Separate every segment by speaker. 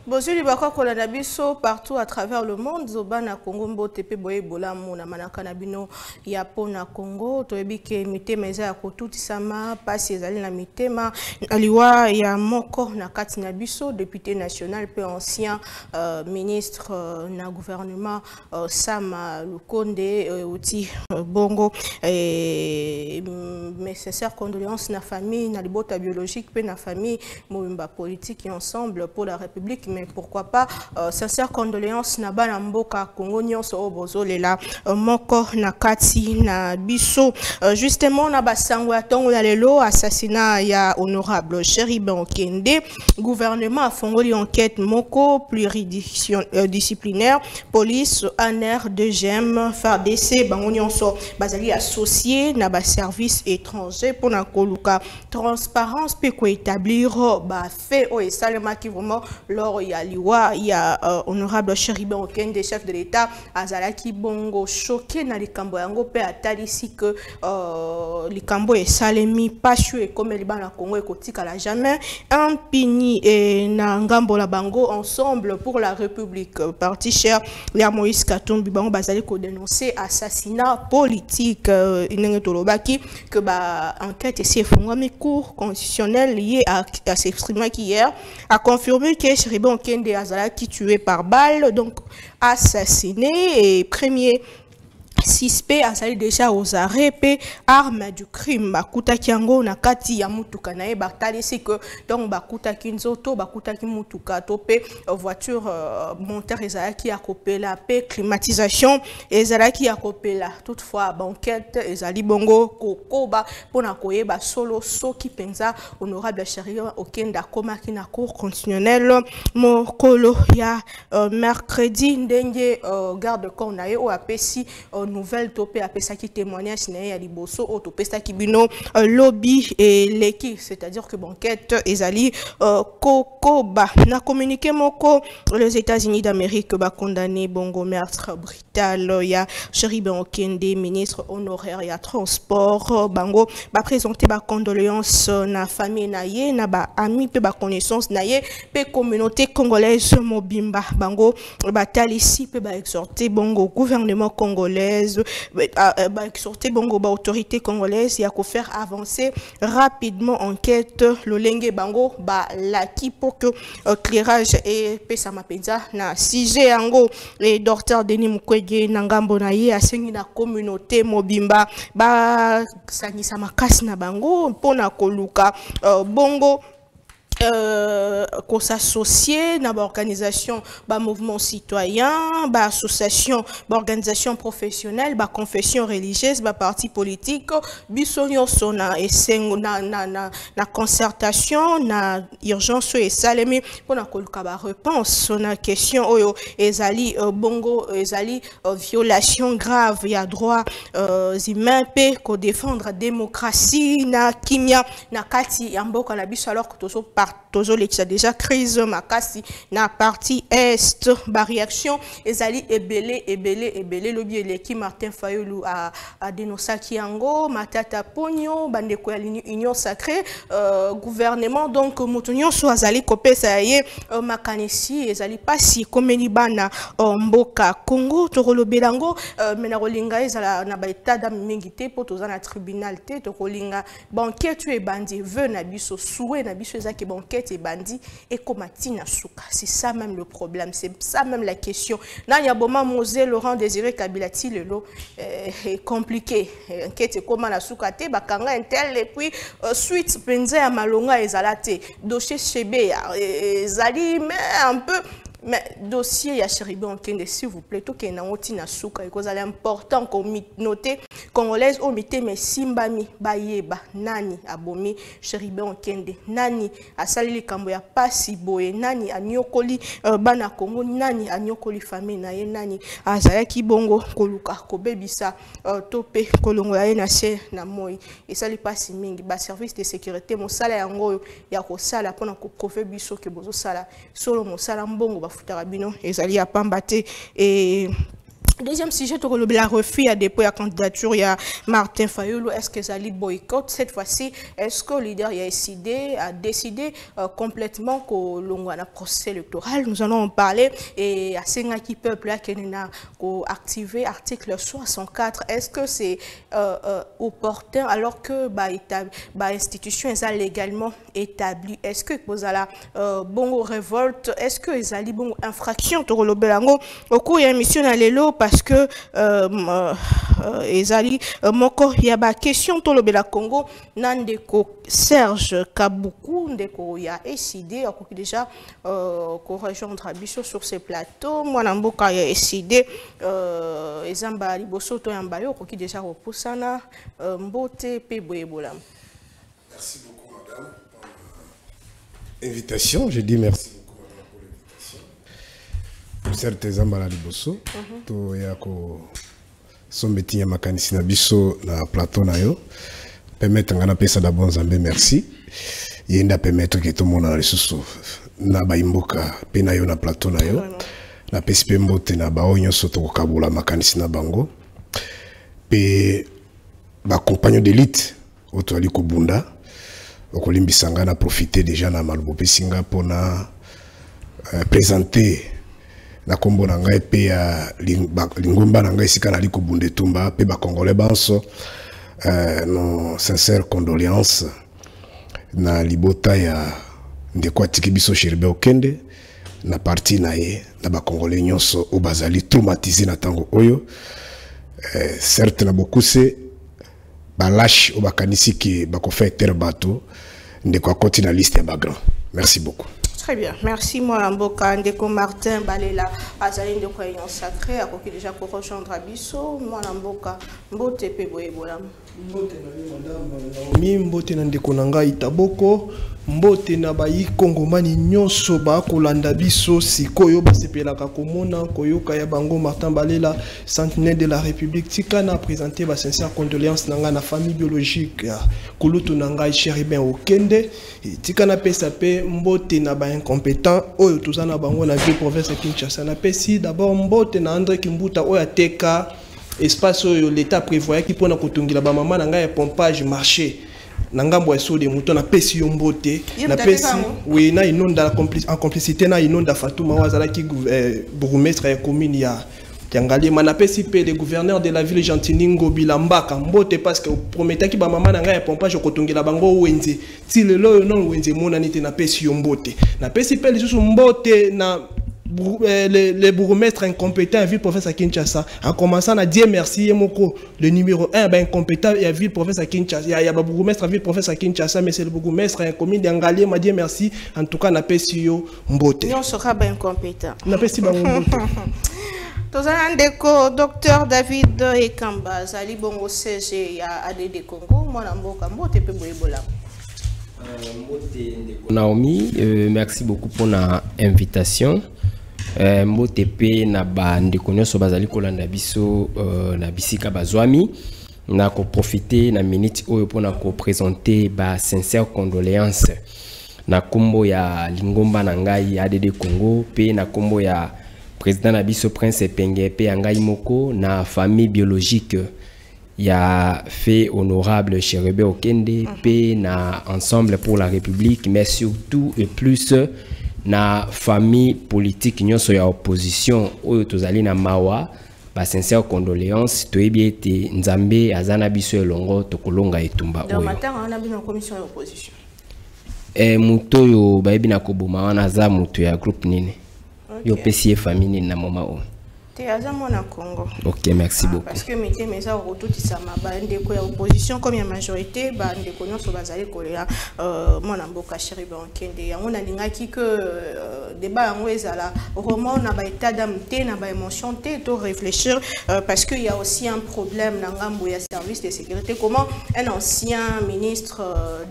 Speaker 1: Bonjour, les partout à travers le monde. Zobana Congo mbote boye bola mona manaka na bino ya pona Congo to ebike mitema eza ya kotuti sama pasi ezali na mitema aliwa ya moko na kati na biso député national pe ancien ministre na gouvernement Sama Lukonde outi bongo mes sincères condoléances na famille na libota biologique pe na famille mobimba politique ensemble pour la République. Mais pourquoi pas sincères condoléances na bana mboka Congo nyonso obozolela moko na kati na biso justement na basango ya tongo ya lelo assassinat ya honorable Chéribin Okende. Gouvernement a fongoli enquête moko pluridisciplinaire police ANR DGM FARDC bango nyonso bazali associé na ba service étranger pour na koluka transparence pe ko établir ba fait o esalema ki vraiment lors ya liwa ya honorable Chéribin Okende chef de l'État azalaki bongo choqué na likambo yango pe atalisi que likambo esalemi pashu e comme libana Congo ekotika la jamais impuni et na ngambo la bango ensemble pour la République parti cher ya Moïse Katumbi bango bazali ko dénoncer assassinat politique inenge tolobaki que ba enquête ici efungwami cour constitutionnel lié à s'exprimer hier a confirmé que Chéribin Okende azalaki tué par balle donc assassiné et premier suspect azali déjà aux arrêts pe arme du crime bakutaki yango na kati ya mutuka na ye batalisi que donc bakutaki nzoto bakutaki mutuka to pe voiture moteur ezalaki ya kopela pe climatisation ezalaki ya kopela toutefois banquette ezali bongo kokoba pona koyeba solo soki penza honorable Chéribin Okende akomaki na cour constitutionnelle mokolo ya mercredi ndenge garde corps na ye o apesi nouvelle topé a pesaki témoignage na ya liboso o topesa kibino lobby et l'équipe, c'est-à-dire que banquette ezali kokoba na communiqué moko les États-Unis d'Amérique ba condamné bongo meurtre brutal ya Chéribin Okende ministre honoraire ya transport bango ba présenter ba condoléances na famille na ye na ba amis pe ba connaissance na ye pe communauté congolaise mobimba bango ba talisi pe ba exhorter bongo gouvernement congolais exhorter bongo ba autorité congolaise ya ko faire avancer rapidement enquête lolenge bango ba laki pour que éclairage et pesa mapenza na sujet yango et docteur Denis Mukwege na ngambo na ye asengi na communauté mobimba ba sangisa makasi na bango pona koluka bongo qu'on s'associe dans l'organisation, mouvement citoyen, association, organisation professionnelle, confession religieuse, parti politique, bisonyo sona et na concertation, na urgence et salemi pour na kolukaba réponse na question oyo ezali bongo ezali violation grave ya droit humain pe ko défendre démocratie na kimia na kati ya mboka na biso alors que tozo l'exa déjà crise makasi na partie est ba réaction ezali ebele lobi eleki Martin Fayulu a dénoncé kiango matata ponyo bande ko ya union sacrée gouvernement donc mutunyo so azali kopesa ye makanisi ezali pasi komeni bana mboka Congo tokolobelango mena kolinga ezala na ba état d'âme mingi te po toza na tribunal te tokolinga banquette e bandi veut na biso souhait na biso ezaki banquette et bandi et komatina souka. C'est ça même le problème, c'est ça même la question. Nanya Boma Mosé Laurent Désiré Kabila Tilelo est compliqué. Enquête comment la souka te bakanga intel et puis suite penze ya malonga ezalate dossier chebe ezali mais un peu. Mais dossier ya Chéribin Okende s'il vous plaît tout que na oti na souka et cause important qu'on noter congolaise au mité mais simbami bayeba nani abomi Chéribin Okende nani asali likambo ya pasi boye nani anyokoli bana Congo nani anyokoli famille na ye nani azalaki bongo koluka kobebisa topé kolongo ya na se na moi esali pasi mingi ba service de sécurité mosala yango ya ko sala pona ko kofe biso ke bozo sala solo mosala mbongo Futarabino ezali ya pambate et deuxième sujet, le refus à dépôt la candidature, il y a Martin Fayulu. Est-ce que Zali boycott cette fois-ci? Est-ce que le leader a décidé complètement que l'on a un procès électoral? Nous allons en parler. Et à Sengaki Peuple, qui a activé l'article 64, est-ce que c'est opportun alors que l'institution est légalement établie? Est-ce que vous avez bon révolte? Est-ce que vous avez bon infraction? Au cours de l'émission, parce que ezali moko ya ba question to lobela Congo nandeko Serge Kabuku ndeko ya SID akoki déjà ko rejoindre biso sur ce plateau mwana mboka ya SID ezamba liboso to yamba yo akoki déjà repoussana mbote pe boyebola.
Speaker 2: Merci beaucoup madame pour l'invitation. Je dis merci beaucoup madame pour l'invitation. Certes ezamba liboso to ya ko sombeti ya makanisi na biso na plateau na yo permettre ngana pesa da bon Nzambe merci yenda permettre que tout monde na lisusu na baimboka pe na yo na plateau na yo na pesi pe mbote na baonyo soto ko kabula makanisi na bango pe ba compagnon d'élite otwali ko bunda okolimbisa ngana profiter déjà na malubo pe singa pona présenter na kombo na ngai pe ya lingomba na ngai sika na liko bunde tumba pe ba congolais banso nos sincères condoléances na libota ya ndeko atiki biso Cheribe Okende na parti na ye na ba congolais nyonso o bazali traumatisé na tango oyo certes na bokuse ba lâche o bakanisi ki ba ko faire terre bateau ndeko akoti na liste ya ba grand. Merci beaucoup.
Speaker 1: Très bien, merci moi Mboka Ndeko Martin Balela Azali de Croyance Sacré à qui déjà pour rejoindre Abisso moi Mboka Mbote pe boyebola
Speaker 3: Mbote na madame mi mbote na ndeko nanga itaboko mbote na bayi kongomani nyonso ba kolanda biso sikoyo basepelaka komona koyoka ya bango Martin Balela centenaire de la République tika na présenter ba sincère condoléances nanga na famille biologique kulutu nanga Cheribe Okende tika na pesa pe mbote na ba incompétent oyo tozana bango na ville province ya Kinshasa na pesi d'abord mbote na André Kimbuta oyo ateka espace oyo l'état prévoyait qui pona kotungila ba mama nanga ya pompage marché nangambo ya so de mouton na pesi yo mbote na pesi oui na inonda en complicité na inonda Fatouma wazala ki bourgmestre ya commune ya Tiangali na pesi pe le gouverneur de la ville Gentilini Bilambaka mbote parce que promettait ki ba mama nanga ya pompage kotungila bango wenze ti lelo non wenze mona nite na pesi yo mbote na pesi pe lisusu mbote na les bourgmestres incompétents à ville province à Kinshasa en commençant à dire merci Yemoko le numéro 1 ben incompétent à ville province à Kinshasa il y a bourgmestre à ville province à Kinshasa mais c'est le bourgmestre en commune d'Angalé m'a dit merci en tout cas na pesio mbote
Speaker 1: on sera ben incompétent
Speaker 3: na pesi ba mbote
Speaker 1: tozana ndeko docteur David Ekamba zali bongo CG ya ADD Congo mwana mboka mbote pe boyebola
Speaker 4: Naomi, merci beaucoup pour l'invitation. Mbote pe na ba ndeko nyonso bazali kolanda biso na bisika bazwami na ko profiter na minute oyo pona ko présenter ba sincère condoléances na kombo ya lingomba na ngai ADD Congo pe na kombo ya président na biso Prince Penge pe ngai moko na famille biologique ya fait honorable Cheribe Okende pe na ensemble pour la République mais surtout et plus na famille politique nyonso ya opposition oyo tozali na mawa ba sincère condoléances toyebi ete Nzambe azana biso elongo tokolonga etumba oyo.
Speaker 1: Dans matin on a bien en commission d'opposition.
Speaker 4: Muto yo bayebi na koboma wana za muto ya groupe nini. Yo pesi famille na moma o.
Speaker 1: Te azamo na Congo.
Speaker 4: OK, merci beaucoup.
Speaker 1: Parce que mettez mes a rotutisa mabande ko ya opposition comme ya majorité ba ndeko nyonso bazali kolela mwana mboka Cheribe Okende yango na lingaki que débat yango ezala roman na ba état d'âme té na ba émotion té to réfléchir parce que il y a aussi un problème na ngambo ya service de sécurité comment un ancien ministre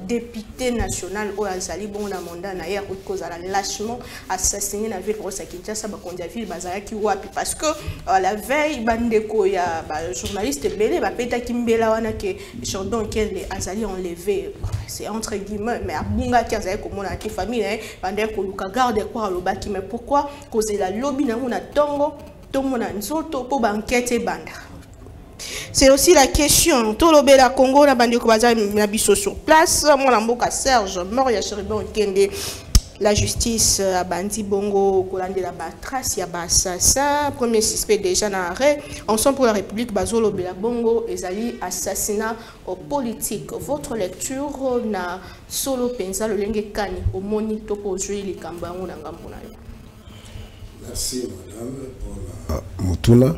Speaker 1: député national o azali bon na mandat na hier cause à lâchement assassiné na ville province Kinshasa ba kondia ville bazalaki wapi parce que la veille bandeko ya journaliste belé ba peta kimbela wana ke Jordan Kende azali enlevé c'est entre guillemets mais abunga ki azali komona ki famille bandeko luka garde quoi le alobaki, mais pourquoi causer la lobby na mona tongo tomona nzoto po banquete banda. C'est aussi la question. Tout le la Congo na bandi ko baza na biso sur place. Mon mboka Serge Moria Cheribon Kende. La justice a bandi bongo kolande la trace ya assassin. Premier suspect déjà na arrêt. Ensemble pour la République bazolo bela bongo ezali assassinat politique. Votre lecture na solo penza le lenge kani au moni topo jouer les kambango na ngambo na yo.
Speaker 2: Merci madame pour la mutuna.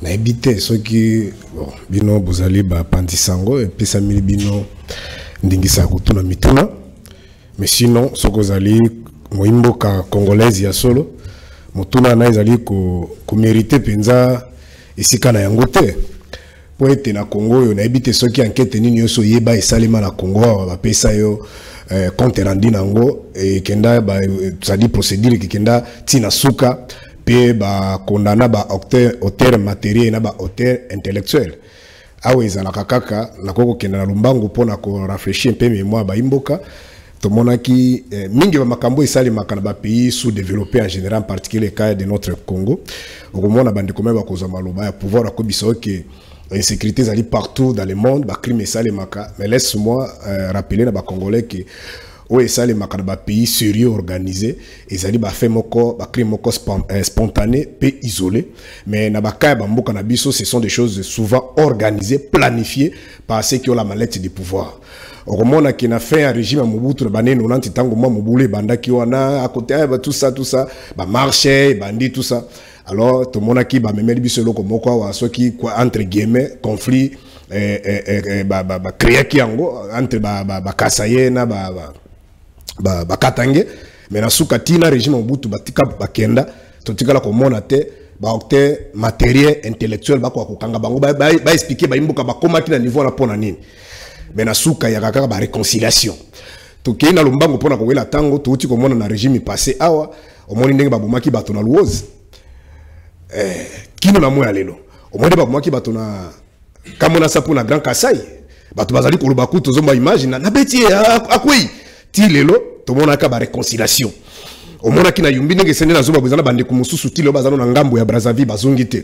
Speaker 2: Na ebité ceux qui bon bino bozali ba pandisango et puis samili bino ndingisa kutuna mituna. Mais sinon, ce que vous allez, moimboka congolaise ya solo, mutuna na ezali ko mériter penza ici kana yangote. Pour être na Congo, on a évité ceux qui enquêtent ni nyoso yeba et salima na Congo, va pesa yo compte rendu nango et kenda ba ça dit procédure qui kenda tina suka pe ba condamna ba auteur matériel na ba auteur intellectuel. Awe za la kakaka na koko kenda na lumbango pona ko réfléchir un peu mémoire ba imboka. Tomonaki mingi ba makambo isali makana ba pays sous-développés en général, en particulier le cas de notre Congo. Au moment na bande comme ba koza maloba ya pouvoir akobiso que l'insécurité zali partout dans le monde, ba crime isali maka. Mais laisse-moi rappeler na ba Congolais que o isali makana ba pays sérieux organisé, ezali ba fait moko ba crime moko spontané, peu isolé. Mais na ba ka ba mboka na biso, ce sont des choses souvent organisées, planifiées par ceux qui ont la mallette du pouvoir. Au moment qui a fait un régime à Mobutu, bané 90 tango moi Moboulé banda qui wana à côté tout ça ba marché bandi tout ça. Alors tout le monde qui ba memeli biselo comme quoi wa ceux qui entre guillemets conflit ba créer qui ango entre ba kasaye na ba katange mais na suka tina régime Mobutu batika bakenda totika la komona te ba octet matériel intellectuel ba kwa kokanga bango ba expliquer ba imbuka ba koma ki na niveau na pona nini. Mais souka ya kaka ba réconciliation to ke na lombango pona ko wela tango to uti ko mona na régime passé awa o moni ndenge ba bomaki bato na luozi kino na moya lelo o moni ba bomaki bato na kamona sapu na Grand Kasai bato bazali ko lubaku to zomba image na beti akui ti lelo to mona ka ba réconciliation o mona ki na yumbi ndenge sende na zomba bazana bande ku mususu ti lo bazana na ngambo ya Brazzaville bazongi te.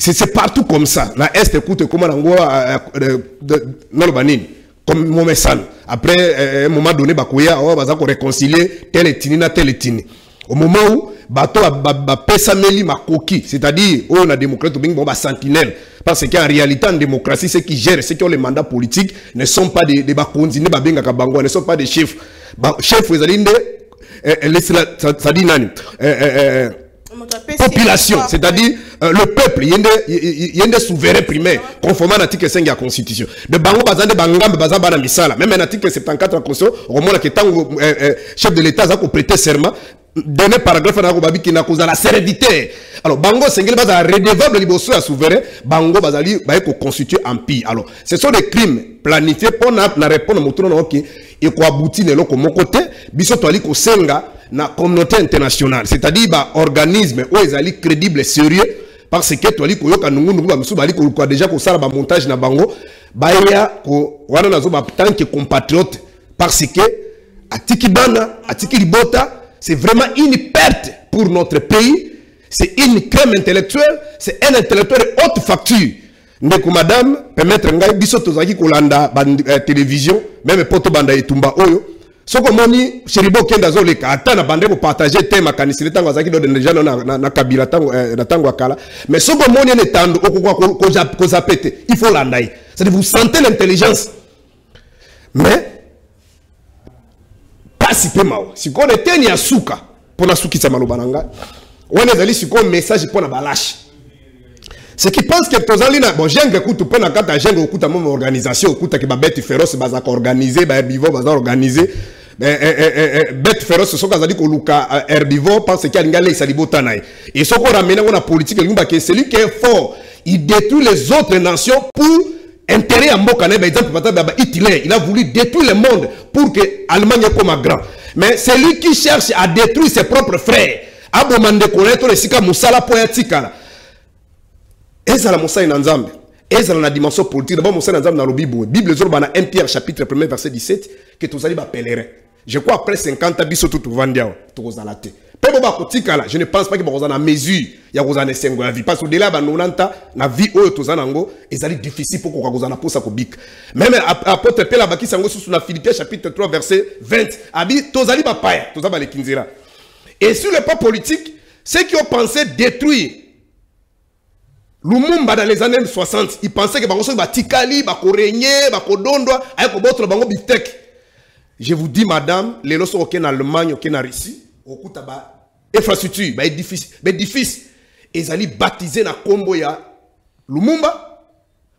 Speaker 2: C'est partout comme ça. La Est écoute comment comme mon message. Après un moment donné, bakoya on va réconcilier tel etini na tel etini. Au moment où bato ba pesa meli makoki, c'est-à-dire on a démocrate ou bien bon ba sentinelle, parce qu'en réalité en démocratie ceux qui gèrent, ceux qui ont les mandats politiques ne sont pas des bakondine ba benga kabango, ne sont pas des chefs. Chef vous allez ça dit nani population, c'est-à-dire le peuple, il y a des souverains primaires, conformément à l'article 5 de la Constitution. De Bango Bazande Bangam Bazaba na Misala, même un article 74 de la Constitution, au moment où le chef de l'État a prêté serment, donné paragraphe na Robabi qui n'a causé la sérénité. Alors Bango Sengel Baza redevable liboso à souverain, Bango Bazali va constituer empire. Alors ce sont des crimes planifiés pour na répondre au tournoi qui et quoi aboutir ne l'autre mon côté, biso toali ko senga na communauté internationale, c'est-à-dire bah organisme où ils allaient crédible et sérieux parce que toali ko yoka nungu ba misu bali ko déjà ko sala ba montage na bango ba ya ko wana nazo ba tant que compatriote parce que atiki bana atiki libota c'est vraiment une perte pour notre pays, c'est une crème intellectuelle, c'est un intellectuel de haute facture. Ndeko madame permettre ngai biso tozaki kolanda télévision même poto banda etumba oyo soko moni Cheribo kenda zo leka atana bande ko partager thème kanisile tango azaki do déjà na kabila tango na tango akala mais soko moni ne tando okoko ko zapete il faut landai, c'est-à-dire vous sentez l'intelligence mais pas si peu mao si ko eteni asuka pona suki sa maloba nanga on ezali si ko message pona balash. Ce qui pense que tozalina bon jengue écoute pour na kata jengue écoute même organisation écoute que ba bête féroce baza organiser ba herbivore baza organiser bête féroce so kazali ko luka herbivore parce qu'il y a ngale salibota nae et so ko ramena na politique ngumba que celui qui est fort il détruit les autres nations pour intérêt à mboka na par exemple ba Hitler il a voulu détruire le monde pour que Allemagne comme grand mais c'est lui qui cherche à détruire ses propres frères abomande connaître le sika musala poetika. Ezala Moussa en Nzambe, ezala la dimension politique. D'abord Moussa en Nzambe dans le Bible. Bible zoro bana 1 Pierre chapitre 1 verset 17 que tous allez ba pèlerin. Je crois après 50 ans, biso tout vendia, tout ozalate. Je ne pense pas que vous avez une mesure, il y a une mesure la vie. Parce que au-delà de 90 ans, la vie est difficile pour que vous ayez pour ça. Même apôtre Pela Baki Sango sur la Philippiens chapitre 3 verset 20. Abi tozali ba paya, tozaba le kinzera. Et sur le plan politique, ceux qui ont pensé détruire Lumumba dans les années 60, ils pensaient que bango ba tikali, ba ko régner, ba ko dondwa, ay ko botre bango biftek. Je vous dis madame, les lorsqu'on est en Allemagne, on est en Russie, on a une infrastructure, un édifice. Et ils ont baptisé na combo ya Lumumba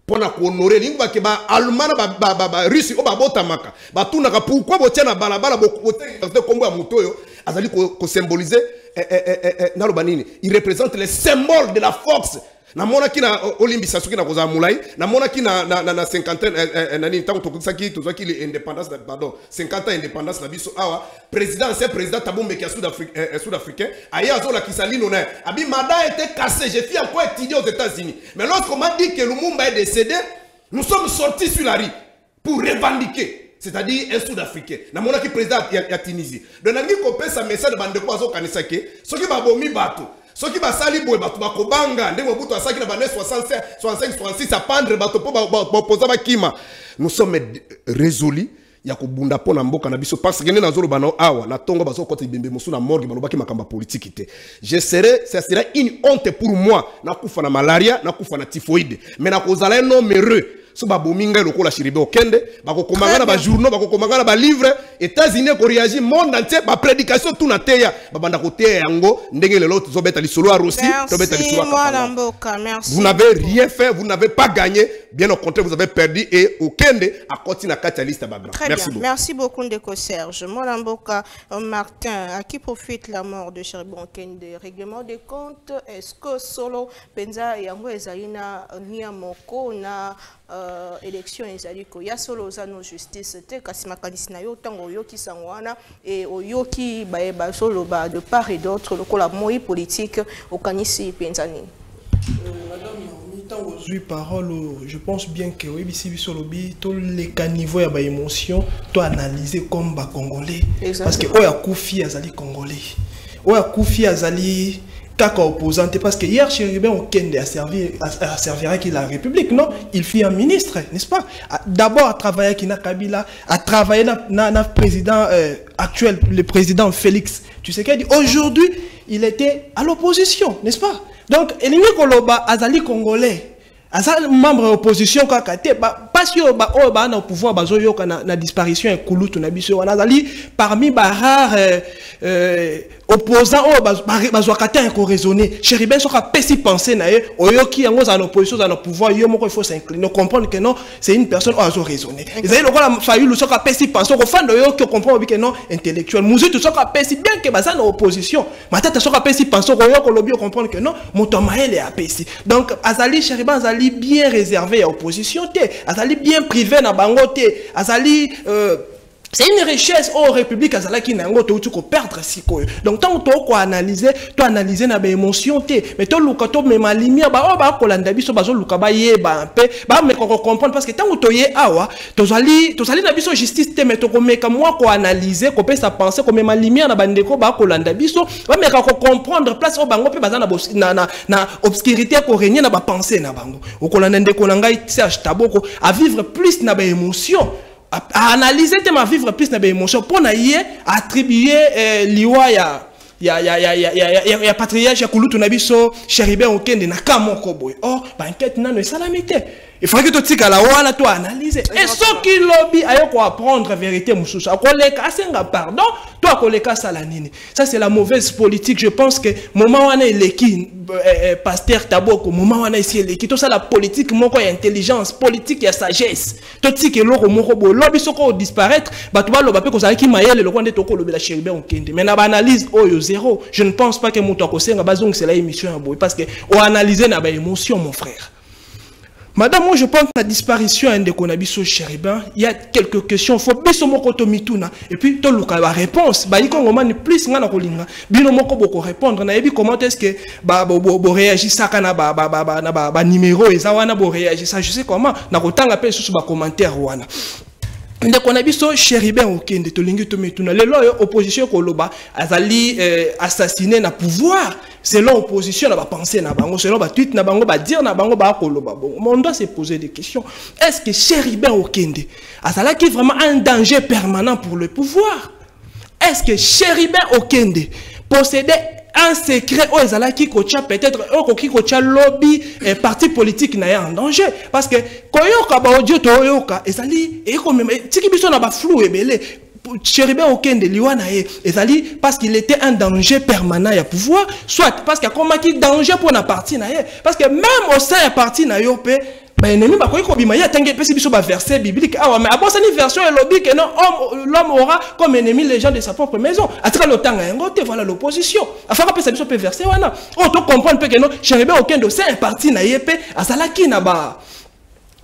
Speaker 2: pour honorer les Allemands, les Russes, les Botamaka. Pourquoi vous avez un combo à Moutoyo? Ils ont symbolisé, ils représentent les symboles de la force. Na mona ki na Olimbi Sasuke na koza mulai na mona ki na cinquantaine nani tango tokisaki tozaki l'indépendance pardon 50 ans indépendance na biso awa président ancien président Thabo Mbeki sud-africain aya zo la kisali nona abi mada était cassé j'ai fait encore étudier aux États-Unis mais lorsqu'on m'a dit que Lumumba est décédé nous sommes sortis sur la rue pour revendiquer c'est-à-dire un sud-africain na mona ki président ya Tunisie donc nangi kopé sa message de bande ko azo kanisa ke soki babomi bato ceux qui basali boy batu bakobanga ndenge butu asaki na bane 65 66 à pendre batu po poza bakima nous sommes résolus ya kobunda pona mboka na biso parce que na zolo bana awa na tongo bazo kote bembe musu na morgue balobaki makamba politique te ça sera une honte pour moi na kufa na malaria na kufa na typhoïde mais na kozala un homme heureux so babominga lokola Chiribe Okende bakokomanga na ba journaux bakokomanga na ba livre États-Unis ko réagir monde entier ba prédication tout na teya babanda ko teya yango ndenge lelo tozobeta lisolo a Russie tobeta lisolo a merci. Vous n'avez rien fait, vous n'avez pas gagné, bien au contraire vous avez perdu et Okende a continué à catalyste bagra. Merci beaucoup.
Speaker 1: Merci beaucoup Ndeko Serge. Molamboka Martin, à qui profite la mort de Chiribe Okende? Règlement des comptes, est-ce que solo penza yango ezalina niamoko na élection ezali ko ya solo za no justice te kasi makanisi na yo tango yoki sangwana et oyoki ba solo ba de part et d'autre lokola moi politique okanisi penzani
Speaker 3: madame Naomi tango zui parole je pense bien que oui bisi biso lobi to les caniveaux ya ba émotion to analyser comme ba congolais parce que oya kufi azali congolais oya kufi azali kaka opposante parce que hier Chiribe Okende a servi à qui la République non il fut un ministre n'est-ce pas d'abord à travailler avec Kabila à travailler na président actuel le président Félix tu sais qu'il dit aujourd'hui il était à l'opposition n'est-ce pas donc Elingi Koloba azali congolais azali membre de l'opposition kaka te pas sûr ba na pouvoir bazo yoka na disparition ekulutu na biso wana azali parmi ba rare opposant bazwakata ko raisonner Chiribe soka pesi penser na ye oyoki yango za l'opposition za pouvoir yo moko il faut s'incliner comprendre que non c'est une personne ozo raisonner ezali lokola fayu soka pesi penser ko fando yo ki comprendre que non intellectuel muzitu soka pesi bien que baza na opposition matata soka pesi penser ko yo ko lobi comprendre que non moto maele a pesi donc azali Chiribe azali bien réservé à opposition te azali bien privé na bango te azali c'est une richesse aux républiques azala qui nango to tu ko perdre siko donc tant to ko analyser na ba émotion te mais to luka to me malimia ba kolanda biso bazo luka ba yeba pe ba me ko comprendre parce que tant to ye awa tozali na biso justice te mais to ko meka moi ko analyser ko pesa penser ko me malimia na bandeko ba kolanda biso ba me ko comprendre place o bango pe bazana na obscurité ko régner na ba penser na bango o kolanda ndeko na ngai Serge Taboko à vivre plus na ba émotion à analyser ma vivre plus na émotion pour na yé attribuer liwa ya patriarche ya kulutu na biso Chiribe Okende na kamoko boy oh ba enquête nano salamité il faut que tu tika la wala to analyser et ce qui lobby ayo ko apprendre vérité mususu akoleka asenga pardon to akoleka salanini ça c'est la mauvaise politique je pense que moment wana eleki pasteur Taboko moment wana ici eleki to ça la politique moko ya intelligence politique ya sagesse to tika loko moko bo lobby soko disparaître batu ba loba pe ko zaki mayele lokwa nde to ko lobela Chiribe Okende mais na ba analyse oyo zéro je ne pense pas que muto akosenga bazong c'est la émission ya boy parce que on analyser na ba émotion mon frère. Madame, moi je pense que la disparition de Konabiso Chiribe, il y a quelques questions. Il faut biso moko to mituna et puis to luka la réponse. Ba iko ngomani plus ngana kolinga. Bino moko boko répondre na ebi comment est-ce que bo réagir ça kana ba numéro eza wana bo réagir ça je sais comment na kotanga pe sous ba commentaire wana. ndeko na biso Chéribin Okende tolingi tomituna lelo opposition koloba azali assassiné na pouvoir selon opposition na ba penser na bango selon ba tweet na bango ba dire na bango ba koloba bon on doit se poser des questions. Est-ce que Chéribin Okende azalaki vraiment un danger permanent pour le pouvoir? Est-ce que Chéribin Okende possédait un secret où ezalaki kocha peut-être okoki kocha lobby parti politique na ya en danger parce que koyoka ba audio to yoka ezali e ko même tiki biso na ba flou ebele Chéribin Okende liwana e ezali parce qu'il était un danger permanent ya pouvoir soit parce qu'il y a comme qui danger pour na parti na ye parce que même au sein ya parti na yo pe ben ennemi ba koyi ko bima ya tangue pesi biso ba verset biblique ah mais abosa ni version et lobby que non l'homme aura comme ennemi les gens de sa propre maison atika le temps ngote voilà l'opposition afaka pesa biso pe verset wana on to comprendre pe que non Chéribin Okende c'est un parti na yepe azalaki na ba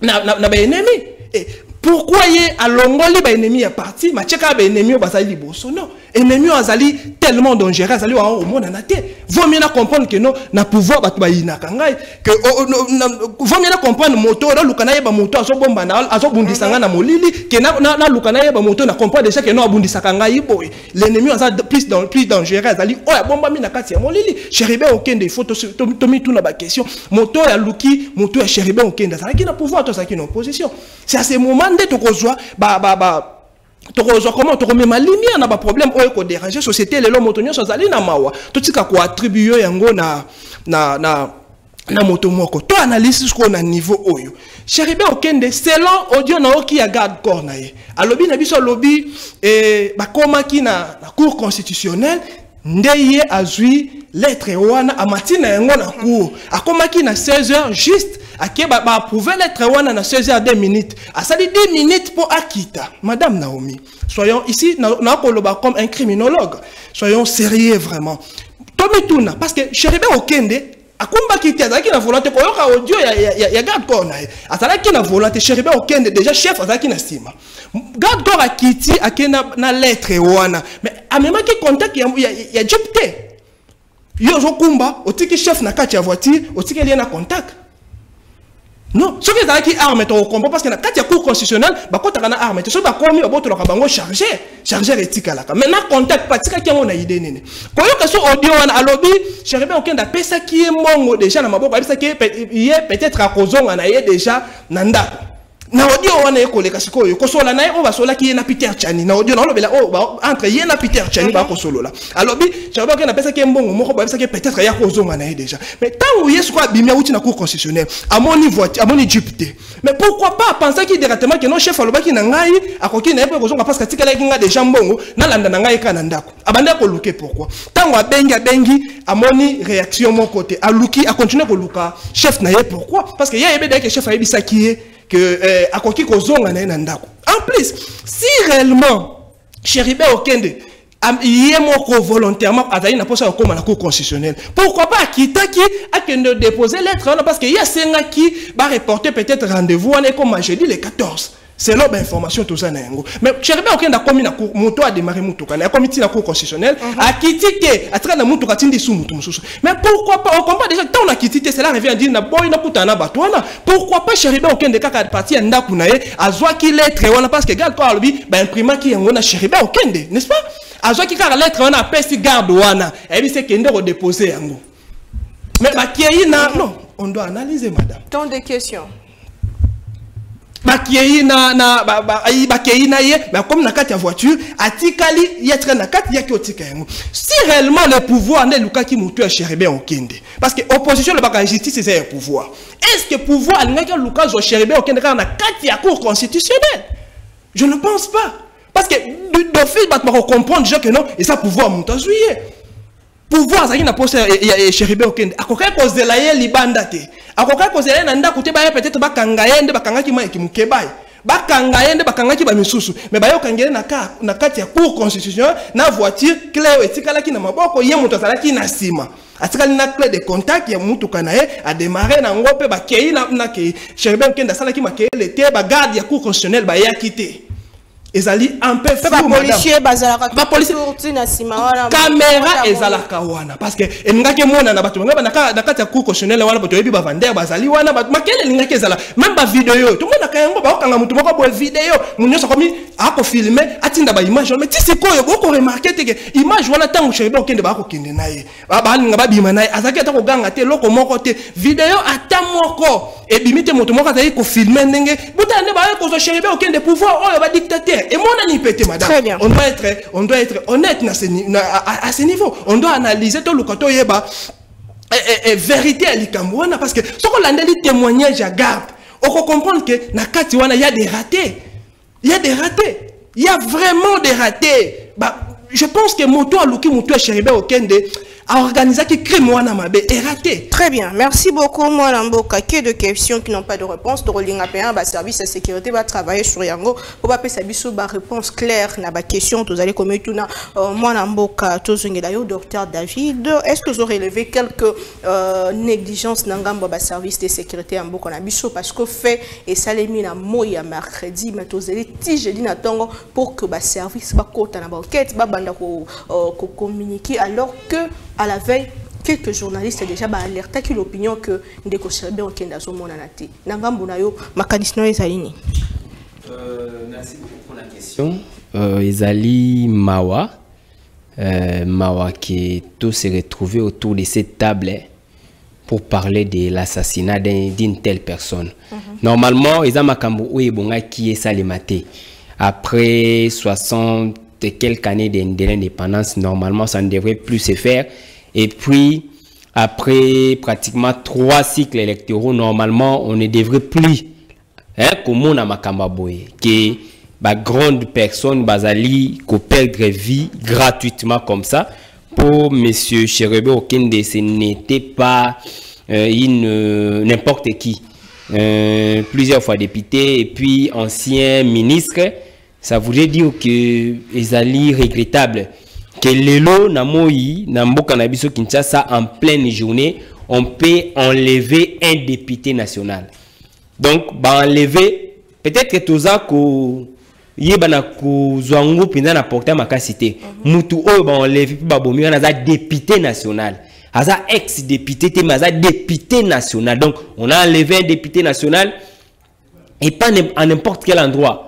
Speaker 3: ennemi et pourquoi y a l'ongoli ba ennemi ya parti ma cheka ba ennemi ba sali boso non ennemi azali tellement dangereux azali au monde na te vaut mieux comprendre que non na pouvoir ba ba ina kangai que vaut mieux comprendre moto na lukana ye ba moto azo bomba na azo bundisanga na molili que na lukana ye ba moto na comprendre déjà que non abundisa kangai boy l'ennemi azali plus dangereux azali o ya bomba mi na kati ya molili Chéribin Okende il faut to mi tuna ba question moto ya luki moto ya Chéribin Okende azali na pouvoir to azali na opposition c'est à ce moment tokozwa tokozwa comment tokomema lumière na ba problème oyo ko déranger société lelo moto nyonso azali na mawa totika ko attribuer yango na moto moko to analyse ko na niveau oyo Chéribin Okende selon audio na oki ya garde corps na ye alobi na biso lobi bakoma ki na cour constitutionnelle ndeye azui lettre wana amatina yango na cour akomaki na 16h juste akeba ba approuver lettre wana na 16h 2 minutes asali 10 minutes pour akita madame Naomi soyons ici na koloba comme un criminologue soyons sérieux vraiment tomituna parce que Chéribin Okende akumba kiti azaki na volonté koyoka audio ya garde corps na azalaki na volonté Chéribin Okende déjà chef azalaki na sima garde corps akiti akena na lettre wana mais amemaki contact ya jupte yo zokumba otiki chef na kati ya voiture otiki lié na contact non ce que zaki arme to comprend parce que na kati ya cour constitutionnelle bakota na arme to so bakomi oboto la bango charger etika la maintenant contact patika ki na idée nene koyoka so audio wana alobi Chéribin Okende pesa ki mongo déjà na maboko pesa ki peut-être a kozonga na ye déjà na ndako na audio wana ekoleka sikoyo kosola na ye o basola ki na Peter Chani na audio na lobela o entre ye na Peter Chani ba kosolola alobi Chéribin Okende pesa ki mbongo moko ba pesa ki peut-être ya kozonga na ye déjà mais tant où yesu kwa bimia uti na cour constitutionnelle amoni voiture amoni jupité mais pourquoi pas penser ki directement que non chef alobaki na ngai akoki na yepe kozonga parce que tikala ki nga déjà mbongo na landa na ngai kana ndako abanda ko luke pourquoi tant abengi amoni réaction mon côté aluki a continuer ko luka chef na ye pourquoi parce que yebe dès que chef a yebisa ki que akoki kozonga na ndako en plus si réellement Chéribin Okende yé moko volontairement azali na posa koma na cour constitutionnelle pourquoi pas kitaki akende déposer lettre parce que ya senga ki ba reporter peut-être rendez-vous on est comme jeudi le 14 c'est l'autre information tout ça nango mais Chéribin Okende a commis na cour moto a démarré mutuka na comité na cour constitutionnelle a kitike a tra na mutuka tindi sous mutu mususu mais pourquoi pas on comprend déjà tant on a kitike cela revient à dire na boy na kutana batwana pourquoi pas Chéribin Okende kaka parti ndaku na ye azwa ki lettre wana parce que garde quoi lobi ba imprima ki yango na Chéribin Okende n'est-ce pas azwa ki kaka lettre wana pesi garde wana et puis c'est kende redéposer yango mais ba kiyi na non on doit analyser madame
Speaker 1: tant de questions
Speaker 3: bakieyi bakieyi na ye comme na kati ya voiture atikali yetre na kati yaki otika yango si réellement le pouvoir ne lukaki mutu ya Chéribin Okende parce que opposition le baka justice c'est un pouvoir est-ce que pouvoir alingaki luka zo Chéribin Okende na kati ya cour constitutionnelle je ne pense pas parce que d'office bat ma comprendre déjà que non et ça pouvoir mutu azuye pouvoir ça qui n'a pas Chéribin Okende akoka kozela ye libanda te akoka kozela na ndako te ba peut-être bakanga yende bakangaki ma ekimukebay bakanga yende bakangaki ba misusu mais ba yo kangele na kati ya cour constitutionnelle na voiture clé etikalaki na maboko ye mutu azalaki na sima atikali na clé de contact ya mutu kana ye a démarrer na ngope bakei na ke Chéribin Okende asalaki makele te ba garde ya cour constitutionnelle ba yakite ezali un peu flou
Speaker 1: madame. Policier bazalaka
Speaker 3: ba policier
Speaker 1: na sima wana
Speaker 3: caméra ezalaka wana parce que engaki mona na bato ngaba na kati ya cour constitutionnelle wana bato yebi ba vendeur bazali wana bato makele lingaki ezala même ba vidéo tout mona kayango ba okanga mutu moko bo vidéo munyoso komi ako filmer atinda ba image mais ti sikoyo boko remarquer teke image wana tango chebe okende ba ko kende naye ba linga ba bima naye azaki atako ganga te loko moko te vidéo atamoko et bimite mutu moko azali ko filmer ndenge butane ba ko zo chebe okende pouvoir oyo ba dictateur. Et mon anipété, madame.
Speaker 1: Très bien.
Speaker 3: On doit être honnête à ce niveau. On doit analyser tout le côté yeba vérité à l'Ikamouana parce que ce qu'on a dit témoignage à garde, on peut comprendre que na Katiwana il y a des ratés. Il y a des ratés. Il y a vraiment des ratés. Bah, je pense que Moto Aluki Moto Cheribe Okende a organisé qui crime wana mabe est raté.
Speaker 1: Très bien. Merci beaucoup moi Lamboka. Qu'il y ait de questions qui n'ont pas de réponse, de rolling à payer, service de sécurité va travailler sur Yango pour pas passer biso ba réponse claire na ba question tous allez comme tout na moi Lamboka tozongelayo docteur David, est-ce que vous aurez relevé quelques négligences n'angambo ba service de sécurité en Mboka na biso parce que fait et salemi na moya mercredi mais tozeli ti jeudi na tongo pour que ba service ba kota na ba enquête ba banda ko communiquer alors que à la veille, quelques journalistes ont déjà alerté que l'opinion que Ndeko Cheribe okenda zo mona na te. Nangambo na yo makanisno ezalini.
Speaker 4: Merci beaucoup pour la question. Ezali Mawa Mawa qui tous se retrouvé autour de cette table pour parler de l'assassinat d'une telle personne. Normalement, ils ont makambo ou ebonga qui est salimate. Après 60 et quelques années d'indépendance, normalement, ça ne devrait plus se faire. Et puis, après pratiquement 3 cycles électoraux, normalement, on ne devrait plus, comme on a makambaboye, que bah, grande personne, Bazali, qu'on perdre vie gratuitement comme ça. Pour M. Cheribe Okende, ce n'était pas n'importe qui. Plusieurs fois député et puis ancien ministre. Ça voudrait dire que c'est regrettable que l'élo namoyi namboka nabiso Kinshasa en pleine journée on peut enlever un député national. Donc bah enlever peut-être que toza ko yebana ko zwango pinda na porter makasité. Mutu o ba enlever ba bomi na za député national. Aza ex-député te maza député national. Donc on a enlevé un député national et pas à n'importe quel endroit.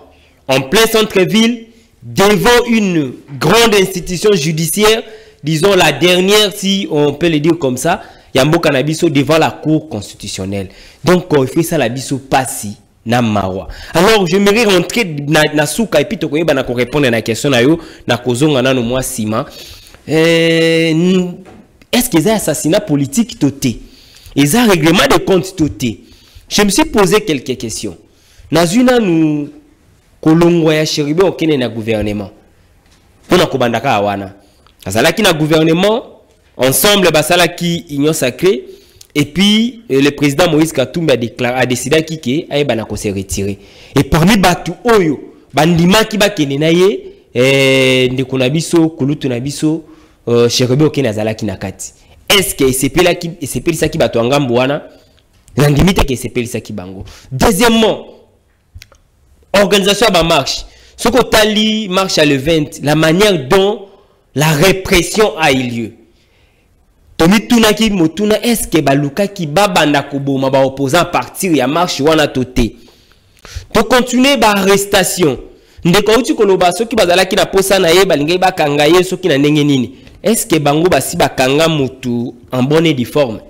Speaker 4: En plein centre-ville, devant une grande institution judiciaire, disons la dernière, si on peut le dire comme ça, Yambo Kanabiso devant la cour constitutionnelle. Donc, on fait ça la biso passi na mawa. Alors, j'aimerais rentrer na souka et puis to koyeba na ko répondre à la question na yo na kozonga na no moi sima. Est-ce qu'ils ont assassinat politique toté? Ils ont règlement de compte toté. Je me suis posé quelques questions. Nazuna nous Kolongo ya Cheribe okene na gouvernement. Pona kobandaka awana. Azalaki na gouvernement ensemble basalaki union sacrée et puis le président Moïse Katumbi a décidé qu'il aïba ko se retirer. Et parmi batu oyo bandima ki bakene na ye ndeko na biso kulutu na biso Cheribe okene azalaki na kati. Est-ce que sepeli ki batu ngambo wana? Landimite ke sepeli ki bango. Deuxièmement, organisation à marche. Ce que Tali marche à le 20, la manière dont la répression a eu lieu. Tomi Tunaki Motuna, est-ce que Baluka qui babanda koboma ba opposant partir ya marche wana toté. To continuer ba arrestation. Ndeko uti koloba soki bazala ki na posa na ye balinga ba kanga ye soki na ndenge nini. Est-ce que bango basi ba kanga mutu en bonne et due forme.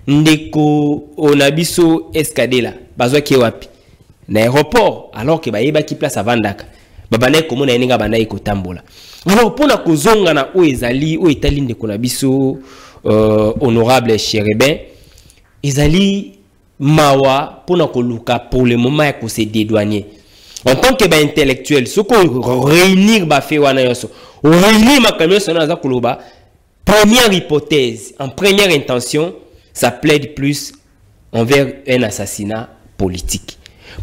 Speaker 4: Ndeko onabiso escadela bazwa ki wapi. L'aéroport alors que baïba qui place à Vandaka babane comme on a ninga bana ikotambola. Alors pour la kozonga na o ezali o etali ndeko na biso honorable Cheribe ezali mawa pour na koluka pour le moment ya ko se dédouaner en tant que intellectuel ce qu'on réunir ba fait wana yoso réunir makamyo sona za koloba première hypothèse en première intention ça plaide plus envers un assassinat politique.